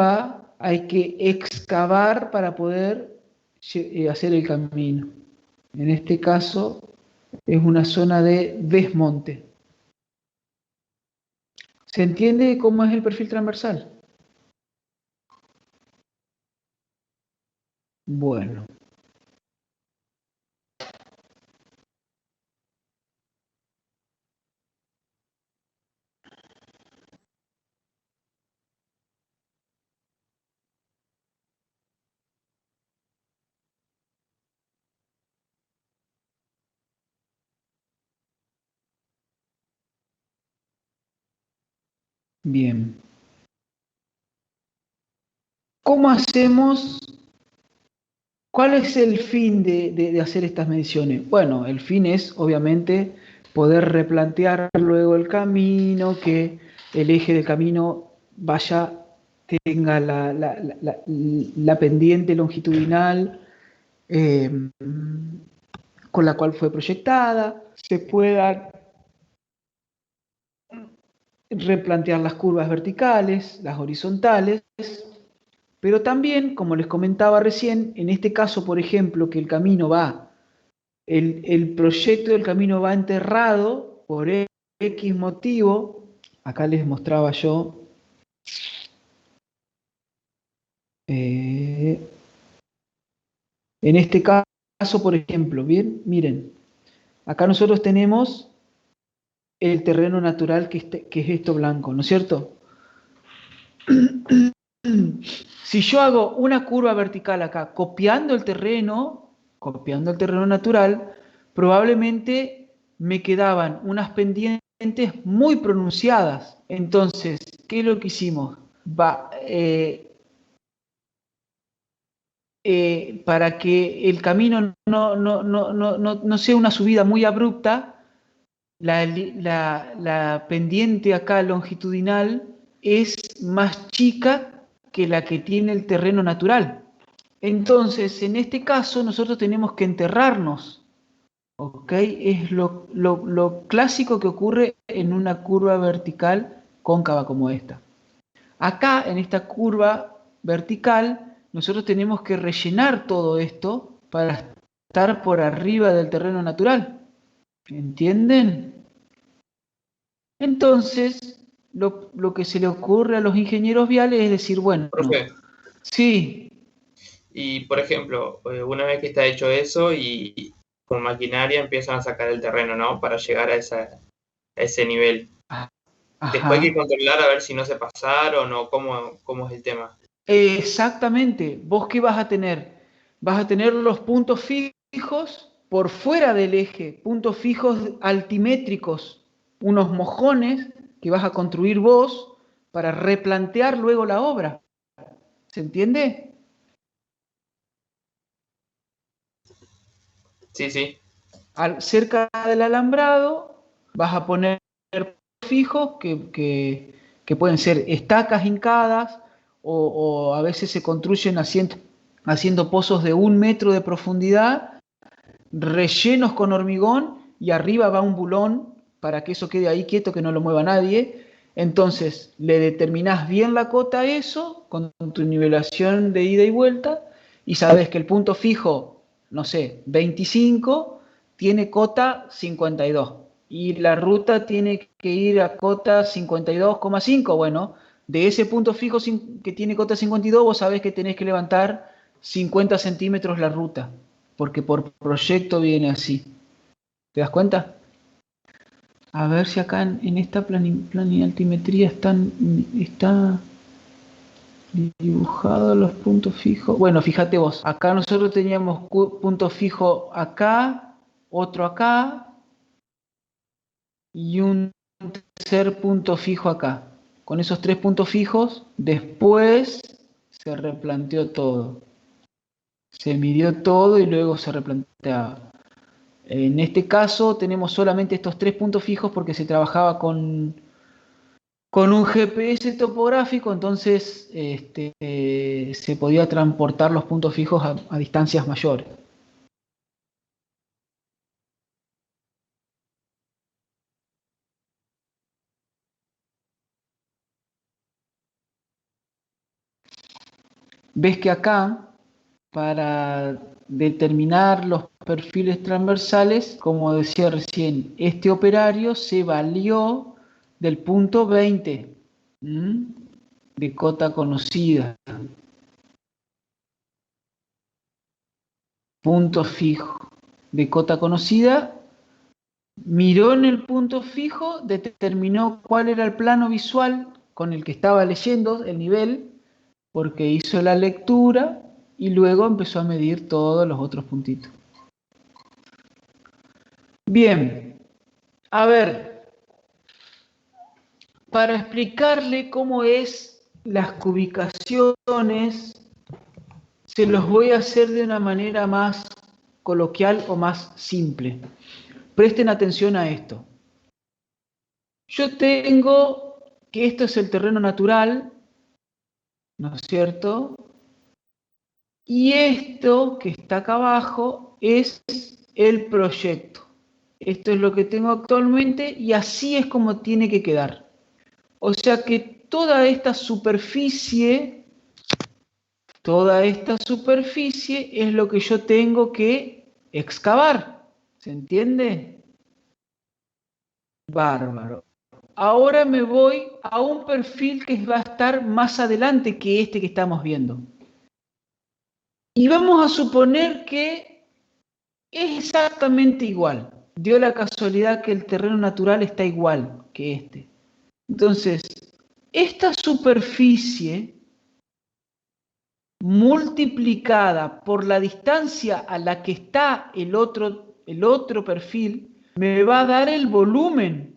hay que excavar para poder hacer el camino. En este caso es una zona de desmonte. ¿Se entiende cómo es el perfil transversal? Bueno. Bien. ¿Cómo hacemos? ¿Cuál es el fin de hacer estas mediciones? Bueno, el fin es, obviamente, poder replantear luego el camino, que el eje del camino tenga la pendiente longitudinal con la cual fue proyectada, se puedan replantear las curvas verticales, las horizontales, pero también, como les comentaba recién, en este caso, por ejemplo, que el camino el proyecto del camino va enterrado por X motivo, acá les mostraba yo, en este caso, por ejemplo, bien, miren, acá nosotros tenemos el terreno natural que es esto blanco, ¿no es cierto? Si yo hago una curva vertical acá, copiando el terreno natural, probablemente me quedaban unas pendientes muy pronunciadas. Entonces, ¿qué es lo que hicimos? Para que el camino no sea una subida muy abrupta, la pendiente acá longitudinal es más chica que la que tiene el terreno natural. Entonces, en este caso, nosotros tenemos que enterrarnos. ¿Ok? Es lo clásico que ocurre en una curva vertical cóncava como esta. Acá, en esta curva vertical, nosotros tenemos que rellenar todo esto para estar por arriba del terreno natural. ¿Entienden? Entonces, lo que se le ocurre a los ingenieros viales es decir, bueno, Profe, sí, y por ejemplo, una vez que está hecho eso y con maquinaria empiezan a sacar el terreno, ¿no? Para llegar a ese nivel. Después hay que ajá, controlar a ver si no se pasaron o cómo es el tema. exactamente. ¿Vos qué vas a tener? Vas a tener los puntos fijos por fuera del eje, puntos fijos altimétricos, unos mojones que vas a construir vos para replantear luego la obra. ¿Se entiende? Sí, sí. Cerca del alambrado vas a poner fijos que pueden ser estacas hincadas o a veces se construyen haciendo pozos de 1 metro de profundidad, rellenos con hormigón y arriba va un bulón para que eso quede ahí quieto, que no lo mueva nadie. Entonces le determinás bien la cota a eso con tu nivelación de ida y vuelta y sabes que el punto fijo, no sé, 25, tiene cota 52 y la ruta tiene que ir a cota 52,5. Bueno, de ese punto fijo que tiene cota 52 vos sabés que tenés que levantar 50 centímetros la ruta, porque por proyecto viene así. ¿Te das cuenta? A ver si acá en esta planilaltimetría está dibujados los puntos fijos. Bueno, fíjate vos, acá nosotros teníamos punto fijo acá, otro acá y un tercer punto fijo acá. Con esos 3 puntos fijos, después se replanteó todo. Se midió todo y luego se replanteaba. En este caso tenemos solamente estos 3 puntos fijos porque se trabajaba con un GPS topográfico, entonces se podía transportar los puntos fijos a distancias mayores. Ves que acá, para determinar los perfiles transversales, como decía recién, este operario se valió del punto 20 de cota conocida. Punto fijo de cota conocida, miró en el punto fijo, determinó cuál era el plano visual con el que estaba leyendo el nivel, porque hizo la lectura y luego empezó a medir todos los otros puntitos. Bien, a ver, para explicarle cómo es las cubicaciones, se los voy a hacer de una manera más coloquial o más simple. Presten atención a esto. Yo tengo que esto es el terreno natural, ¿no es cierto? Y esto que está acá abajo es el proyecto. Esto es lo que tengo actualmente y así es como tiene que quedar. O sea que toda esta superficie es lo que yo tengo que excavar. ¿Se entiende? Bárbaro. Ahora me voy a un perfil que va a estar más adelante que este que estamos viendo. Y vamos a suponer que es exactamente igual. Dio la casualidad que el terreno natural está igual que este. Entonces, esta superficie multiplicada por la distancia a la que está el otro perfil, me va a dar el volumen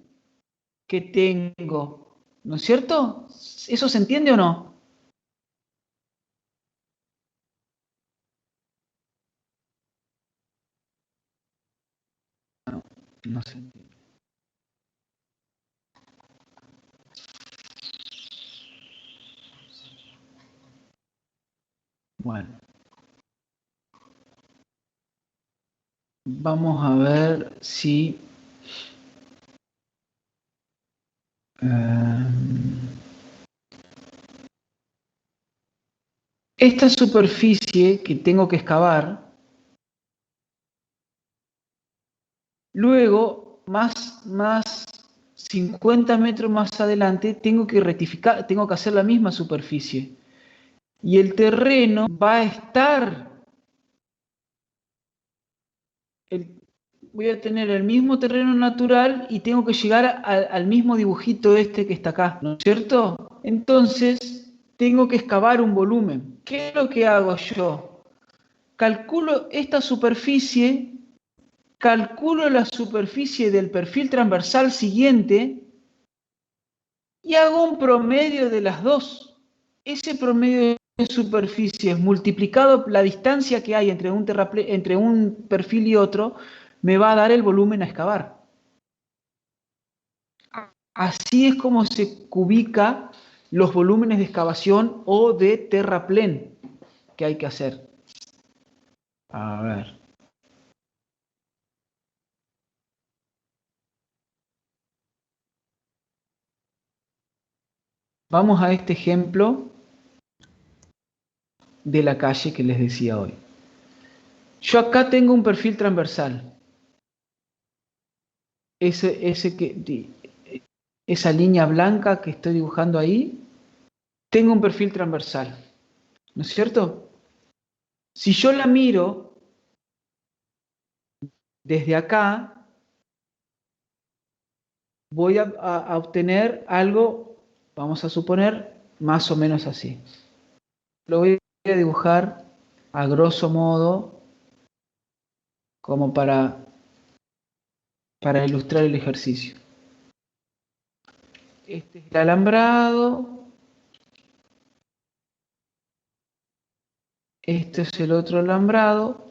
que tengo. ¿No es cierto? ¿Eso se entiende o no? No se entiende. Bueno. Vamos a ver si... esta superficie que tengo que excavar, luego, más 50 metros más adelante, tengo que rectificar, tengo que hacer la misma superficie. Y el terreno va a estar... voy a tener el mismo terreno natural y tengo que llegar al mismo dibujito este que está acá, ¿no es cierto? Entonces, tengo que excavar un volumen. ¿Qué es lo que hago yo? Calculo esta superficie, calculo la superficie del perfil transversal siguiente y hago un promedio de las dos. Ese promedio de superficies multiplicado la distancia que hay entre un perfil y otro me va a dar el volumen a excavar. Así es como se ubica los volúmenes de excavación o de terraplén que hay que hacer. A ver. Vamos a este ejemplo de la calle que les decía hoy. Yo acá tengo un perfil transversal. Esa línea blanca que estoy dibujando ahí, tengo un perfil transversal. ¿No es cierto? Si yo la miro desde acá, voy a obtener algo, vamos a suponer, más o menos así. Lo voy a dibujar a grosso modo como para ilustrar el ejercicio. Este es el alambrado. Este es el otro alambrado.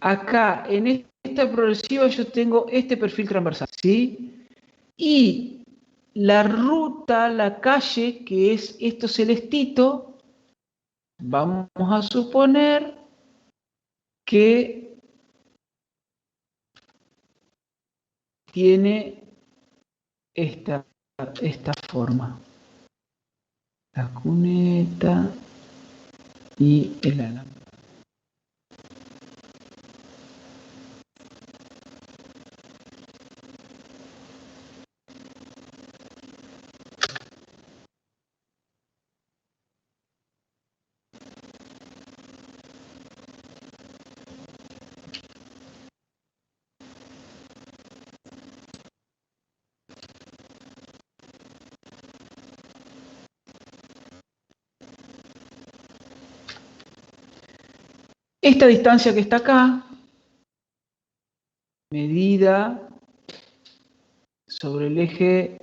Acá, en esta progresiva, yo tengo este perfil transversal, ¿sí? Y la ruta, la calle, que es esto celestito, vamos a suponer que tiene esta forma. La cuneta y el alambrado. Esta distancia que está acá, medida sobre el eje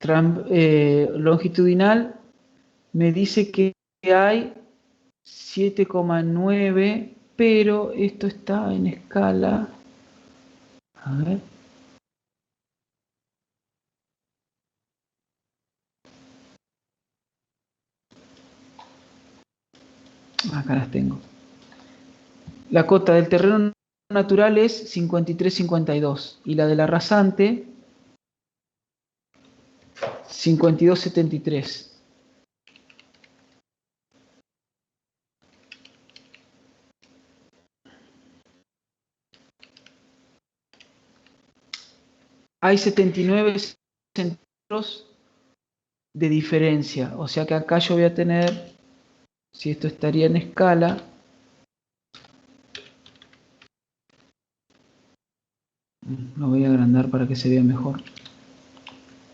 longitudinal, me dice que hay 7,9, pero esto está en escala. A ver. Acá las tengo. La cota del terreno natural es 53,52 y la de la rasante 52,73. Hay 79 centímetros de diferencia, o sea que acá yo voy a tener, si esto estaría en escala, lo voy a agrandar para que se vea mejor.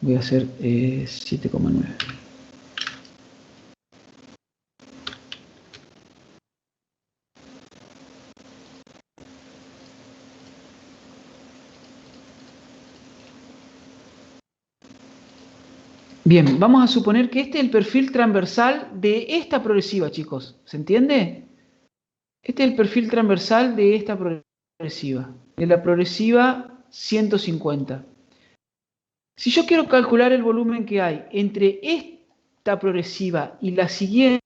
Voy a hacer 7,9. Bien, vamos a suponer que este es el perfil transversal de esta progresiva, chicos. ¿Se entiende? Este es el perfil transversal de esta progresiva. De la progresiva 150. Si yo quiero calcular el volumen que hay entre esta progresiva y la siguiente,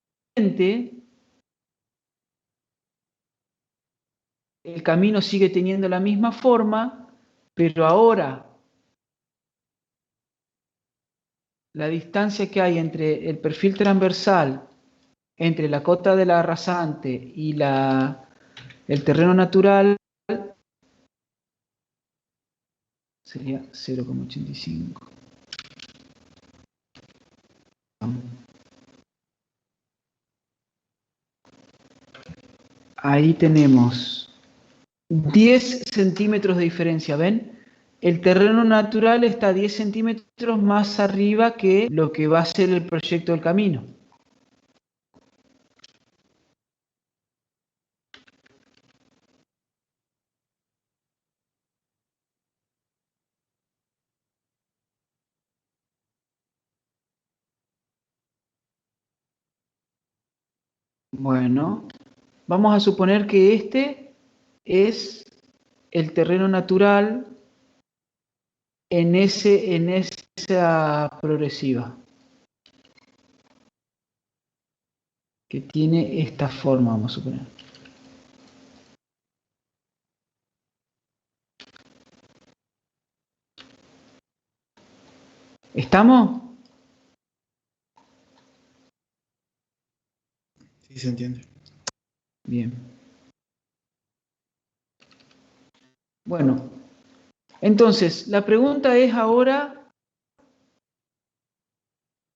el camino sigue teniendo la misma forma, pero ahora la distancia que hay entre el perfil transversal, entre la cota de la rasante y el terreno natural sería 0,85. Ahí tenemos 10 centímetros de diferencia, ¿ven? El terreno natural está 10 centímetros más arriba que lo que va a ser el proyecto del camino. Bueno, vamos a suponer que este es el terreno natural en esa progresiva, que tiene esta forma, vamos a suponer. ¿Estamos? Sí, se entiende. Bien. Bueno, entonces, la pregunta es ahora,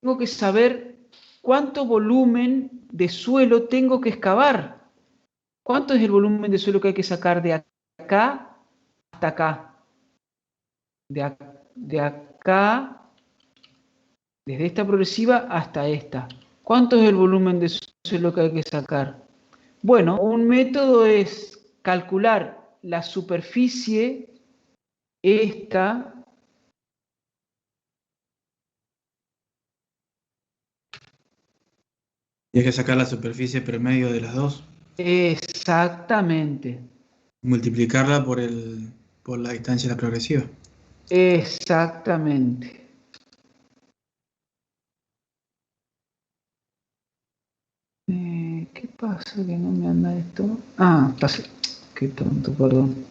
tengo que saber cuánto volumen de suelo tengo que excavar. ¿Cuánto es el volumen de suelo que hay que sacar de acá hasta acá? De acá, desde esta progresiva hasta esta. ¿Cuánto es el volumen de suelo que hay que sacar? Bueno, un método es calcular la superficie esta Y hay que sacar la superficie promedio de las dos, exactamente, multiplicarla por la distancia de la progresiva. exactamente. ¿Qué pasa que no me anda esto? Ah, pasé. Qué tonto, perdón.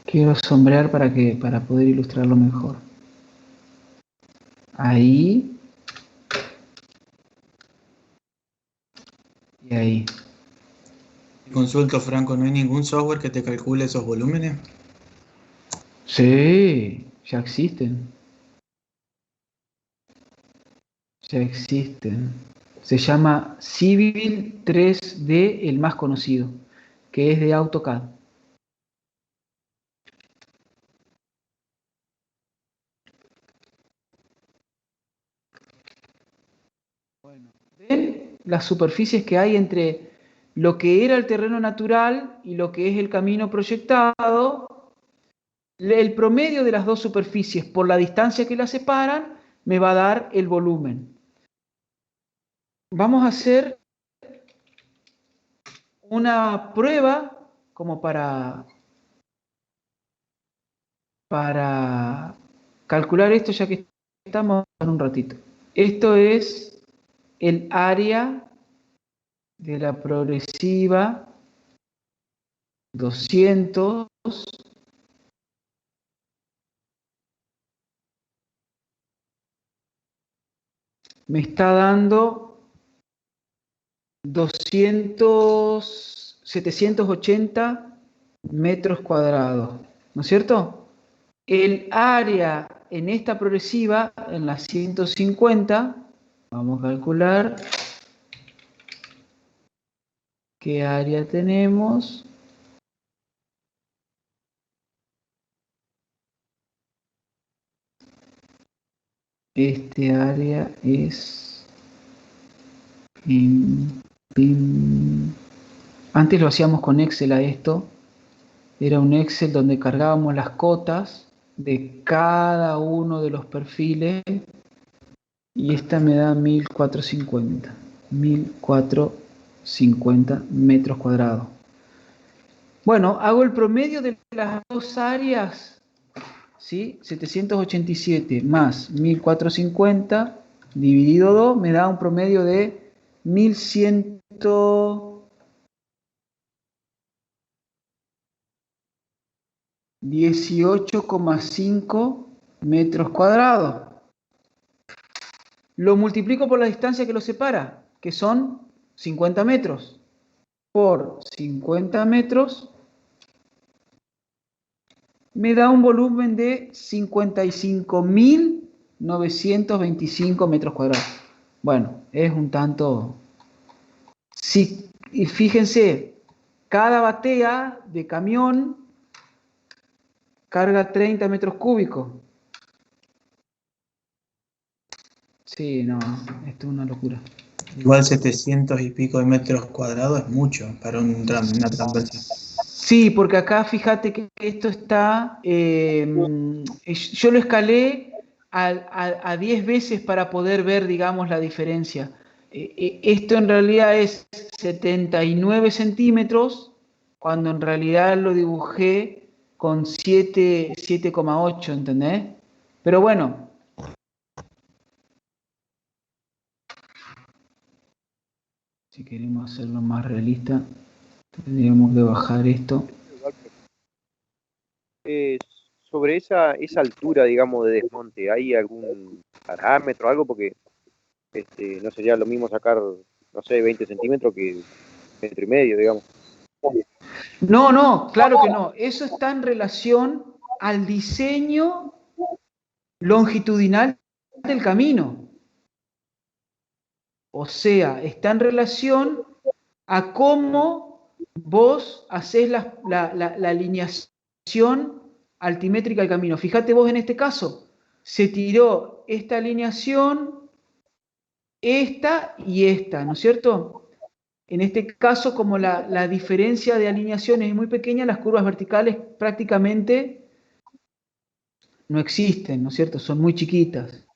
Quiero sombrear para poder ilustrarlo mejor. Ahí. Y ahí. Consulto, Franco, ¿no hay ningún software que te calcule esos volúmenes? Sí, ya existen. Ya existen. Se llama Civil 3D, el más conocido, que es de AutoCAD. Bueno, ¿ven las superficies que hay entre lo que era el terreno natural y lo que es el camino proyectado? El promedio de las dos superficies por la distancia que las separan me va a dar el volumen. Vamos a hacer una prueba como para calcular esto, ya que estamos en un ratito. Esto es el área de la progresiva 200 me está dando 780 metros cuadrados, ¿no es cierto? El área en esta progresiva, en la 150, vamos a calcular qué área tenemos. Este área es... Antes lo hacíamos con Excel a esto. Era un Excel donde cargábamos las cotas de cada uno de los perfiles. Y esta me da 1450. 1450 metros cuadrados. Bueno, hago el promedio de las dos áreas. ¿sí? 787 más 1450 dividido 2 me da un promedio de 1118,5 metros cuadrados. Lo multiplico por la distancia que lo separa, que son 50 metros. Por 50 metros me da un volumen de 55.925 metros cuadrados. Bueno, es un tanto... Sí, y fíjense, cada batea de camión carga 30 metros cúbicos. Sí, no, esto es una locura. Igual 700 y pico de metros cuadrados es mucho para una transversal. Sí, porque acá fíjate que esto está, yo lo escalé a 10 veces para poder ver, digamos, la diferencia. Esto en realidad es 79 centímetros, cuando en realidad lo dibujé con 7,8, ¿entendés? Pero bueno. Si queremos hacerlo más realista, tendríamos que bajar esto. Sobre esa altura, digamos, de desmonte, ¿hay algún parámetro, algo? Porque no sería lo mismo sacar, no sé, 20 centímetros que 1,5 metros, digamos. No, claro que no. Eso está en relación al diseño longitudinal del camino. O sea, está en relación a cómo vos hacés la alineación altimétrica del camino. Fíjate vos en este caso, se tiró esta alineación, esta y esta, ¿no es cierto? En este caso, como la diferencia de alineaciones es muy pequeña, las curvas verticales prácticamente no existen, ¿no es cierto? Son muy chiquitas.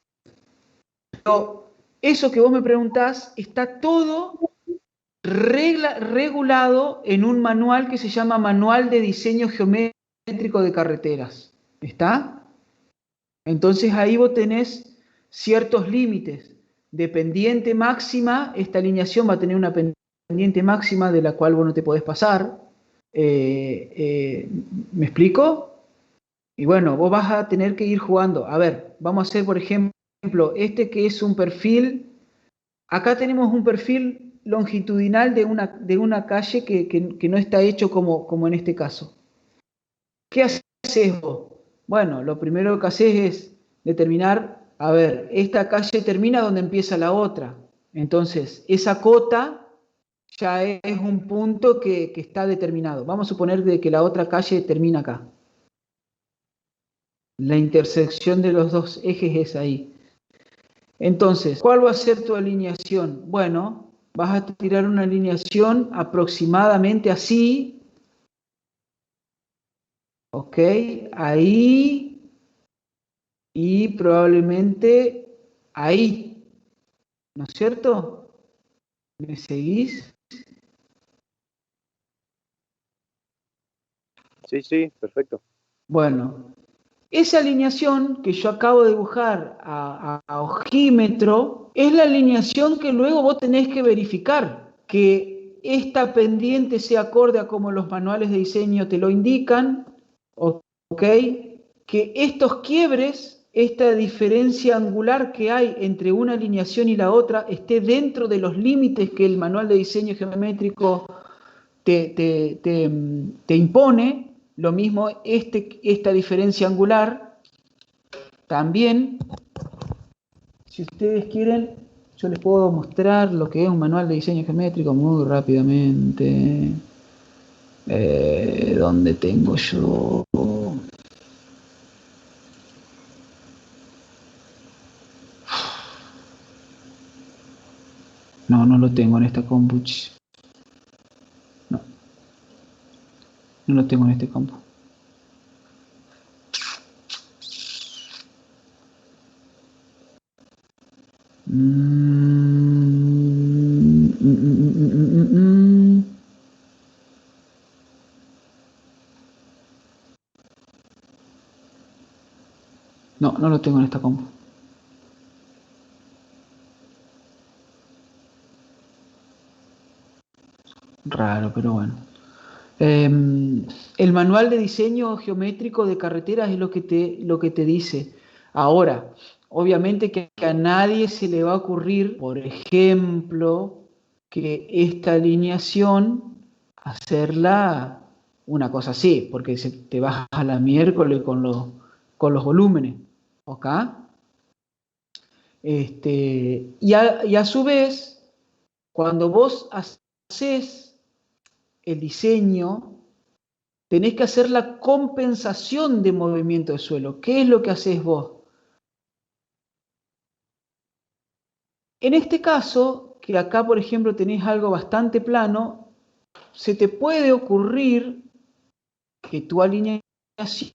Pero eso que vos me preguntás está todo regulado en un manual que se llama Manual de Diseño Geométrico de Carreteras. ¿Está? Entonces ahí vos tenés ciertos límites. De pendiente máxima, esta alineación va a tener una pendiente máxima de la cual vos no te podés pasar. ¿Me explico? Y bueno, vos vas a tener que ir jugando. A ver, vamos a hacer, por ejemplo, este que es un perfil. Acá tenemos un perfil longitudinal de una calle que no está hecho como en este caso. ¿Qué haces vos? Bueno, lo primero que haces es determinar, a ver, esta calle termina donde empieza la otra. Entonces, esa cota ya es un punto que está determinado. Vamos a suponer de que la otra calle termina acá. La intersección de los dos ejes es ahí. Entonces, ¿cuál va a ser tu alineación? Bueno, vas a tirar una alineación aproximadamente así. Ok, ahí y probablemente ahí. ¿No es cierto? ¿Me seguís? Sí, perfecto. Bueno, esa alineación que yo acabo de dibujar a ojímetro es la alineación que luego vos tenés que verificar, que esta pendiente sea acorde a como los manuales de diseño te lo indican, ¿ok? Que estos quiebres, esta diferencia angular que hay entre una alineación y la otra, esté dentro de los límites que el manual de diseño geométrico te impone. Lo mismo esta diferencia angular. También, si ustedes quieren, yo les puedo mostrar lo que es un manual de diseño geométrico muy rápidamente. ¿Dónde tengo yo? No lo tengo en esta compu. No lo tengo en este compu. No, no lo tengo en esta compu. Raro, pero bueno. El manual de diseño geométrico de carreteras es lo que te dice. Ahora, obviamente que a nadie se le va a ocurrir, por ejemplo, que esta alineación hacerla una cosa así, porque te vas a la miércoles con los volúmenes. ¿Ok? Y a su vez, cuando vos haces el diseño, tenés que hacer la compensación de movimiento de suelo. ¿Qué es lo que haces vos? En este caso, que acá por ejemplo tenés algo bastante plano, se te puede ocurrir que tu alineación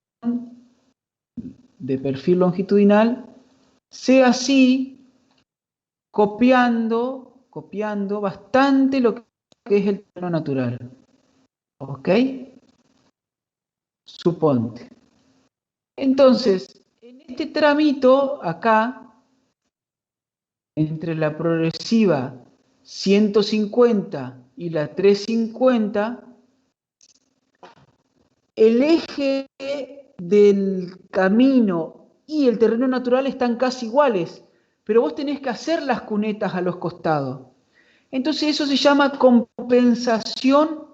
de perfil longitudinal sea así, copiando bastante lo que es el plano natural. ¿Ok? Suponte. Entonces, en este tramito, acá, entre la progresiva 150 y la 350, el eje del camino y el terreno natural están casi iguales, pero vos tenés que hacer las cunetas a los costados. Entonces eso se llama compensación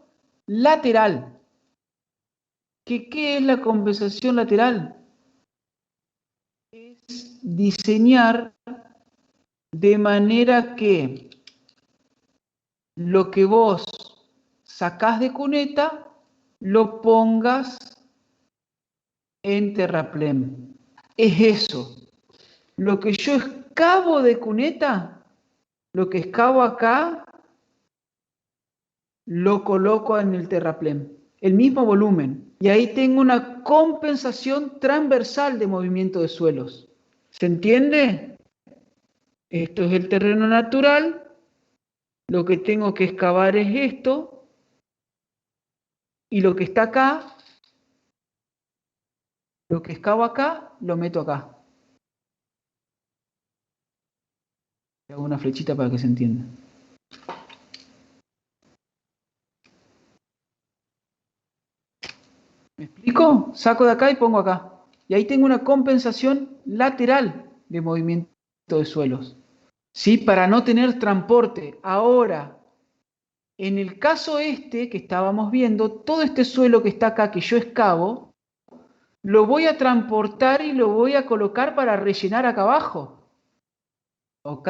lateral. ¿Qué es la compensación lateral? Es diseñar de manera que lo que vos sacás de cuneta lo pongas en terraplén. Es eso. Lo que yo excavo de cuneta, lo que excavo acá, lo coloco en el terraplén. El mismo volumen. Y ahí tengo una compensación transversal de movimiento de suelos. ¿Se entiende? Esto es el terreno natural. Lo que tengo que excavar es esto. Y lo que está acá, lo que excavo acá, lo meto acá. Hago una flechita para que se entienda. ¿Me explico? Saco de acá y pongo acá. Y ahí tengo una compensación lateral de movimiento de suelos. ¿Sí? Para no tener transporte. Ahora, en el caso este que estábamos viendo, todo este suelo que está acá, que yo excavo, lo voy a transportar y lo voy a colocar para rellenar acá abajo. ¿Ok?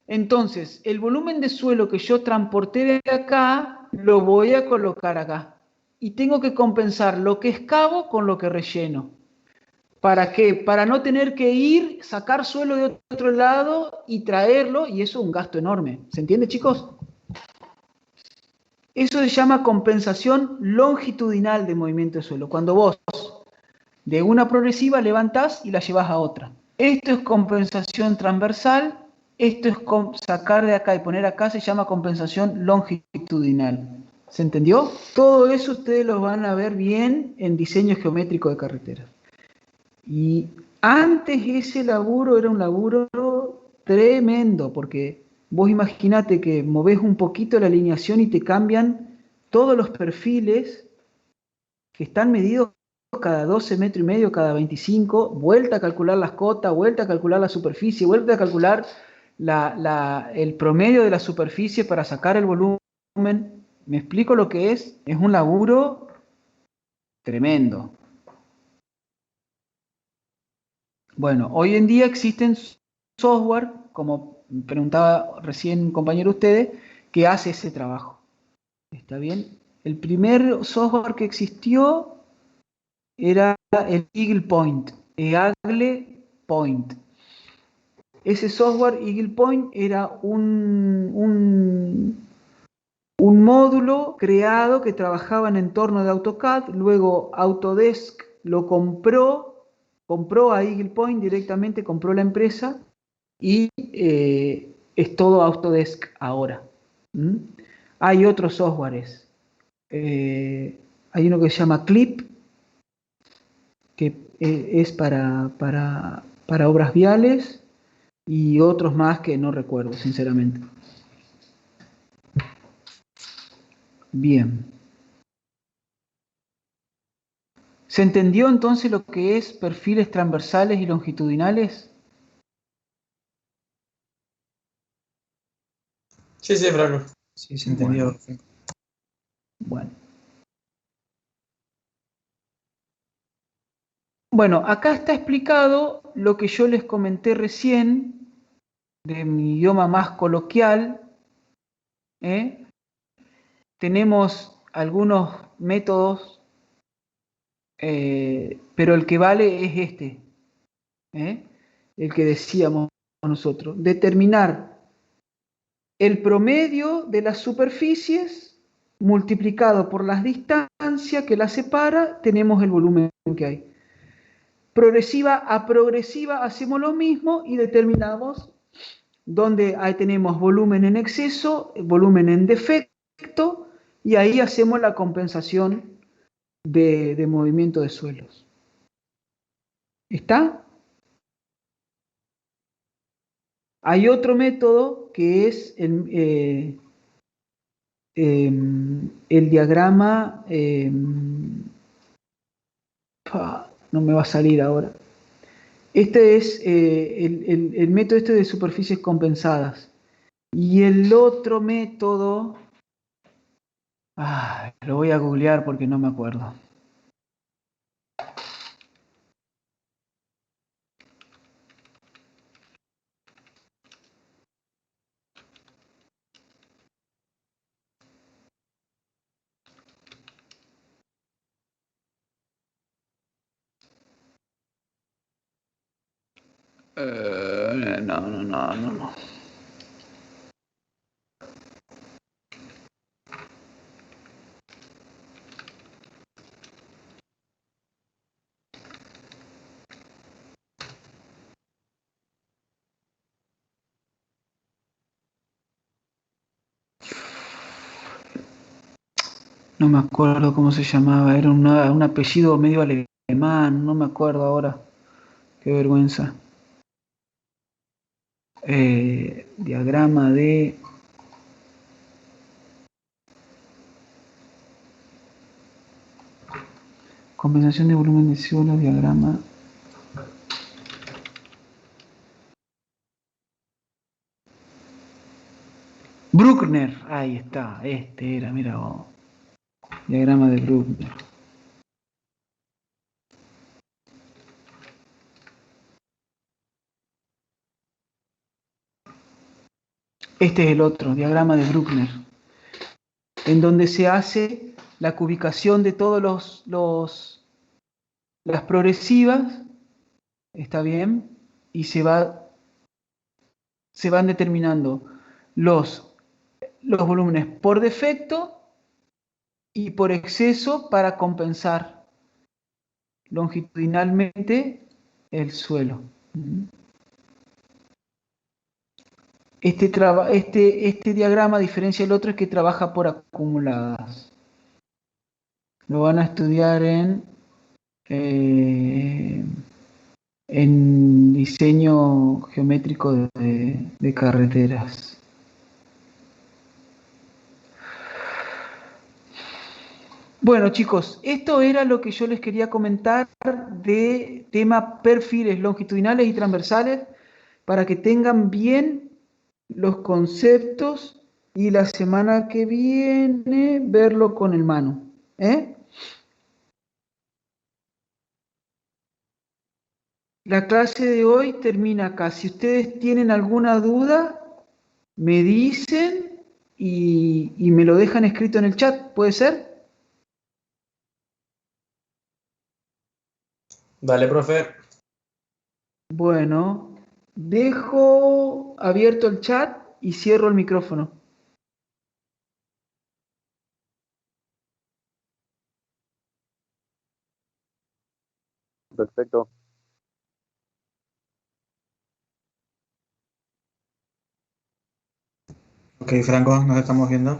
Entonces, el volumen de suelo que yo transporté de acá, lo voy a colocar acá. Y tengo que compensar lo que excavo con lo que relleno. ¿Para qué? Para no tener que ir, sacar suelo de otro lado y traerlo, y eso es un gasto enorme. ¿Se entiende, chicos? Eso se llama compensación longitudinal de movimiento de suelo. Cuando vos de una progresiva levantás y la llevas a otra. Esto es compensación transversal, esto es sacar de acá y poner acá, se llama compensación longitudinal. ¿Se entendió? Todo eso ustedes lo van a ver bien en diseño geométrico de carreteras. Y antes ese laburo era un laburo tremendo, porque vos imaginate que movés un poquito la alineación y te cambian todos los perfiles que están medidos cada 12 metros y medio, cada 25, vuelta a calcular las cotas, vuelta a calcular la superficie, vuelta a calcular el promedio de la superficie para sacar el volumen. ¿Me explico lo que es? Es un laburo tremendo. Bueno, hoy en día existen software, como preguntaba recién un compañero de ustedes, que hace ese trabajo. ¿Está bien? El primer software que existió era el Eagle Point, Eagle Point. Ese software Eagle Point era un módulo creado que trabajaba en entorno de AutoCAD, luego Autodesk lo compró a Eagle Point directamente, compró la empresa y es todo Autodesk ahora. Hay otros softwares. Hay uno que se llama Clip, que es para obras viales y otros más que no recuerdo, sinceramente. Bien. ¿Se entendió entonces lo que es perfiles transversales y longitudinales? Sí, sí, Franco. Sí, se entendió. Bueno. Bueno, acá está explicado lo que yo les comenté recién, de mi idioma más coloquial. Tenemos algunos métodos, pero el que vale es este, el que decíamos nosotros. Determinar el promedio de las superficies multiplicado por las distancias que las separa, tenemos el volumen que hay. Progresiva a progresiva hacemos lo mismo y determinamos donde ahí tenemos volumen en exceso, volumen en defecto, y ahí hacemos la compensación de movimiento de suelos. ¿Está? Hay otro método que es el diagrama, no me va a salir ahora. Este es el método este de superficies compensadas. Y el otro método, lo voy a googlear porque no me acuerdo. No. No me acuerdo cómo se llamaba, era un apellido medio alemán, no me acuerdo ahora. Qué vergüenza. Diagrama de... Compensación de volumen de suelo, diagrama... Bruckner, ahí está, este era, mira vos. Diagrama de Bruckner. Este es el otro, diagrama de Bruckner, en donde se hace la cubicación de todos las progresivas, ¿está bien? Y se van determinando los volúmenes por defecto y por exceso para compensar longitudinalmente el suelo. Este diagrama, a diferencia del otro, es que trabaja por acumuladas. Lo van a estudiar en diseño geométrico de carreteras. Bueno, chicos, esto era lo que yo les quería comentar de tema perfiles longitudinales y transversales para que tengan bien los conceptos y la semana que viene verlo con el mano. La clase de hoy termina acá. Si ustedes tienen alguna duda, me dicen y me lo dejan escrito en el chat, ¿puede ser? Dale, profe. Bueno, dejo abierto el chat y cierro el micrófono. Perfecto. Ok, Franco, nos estamos viendo.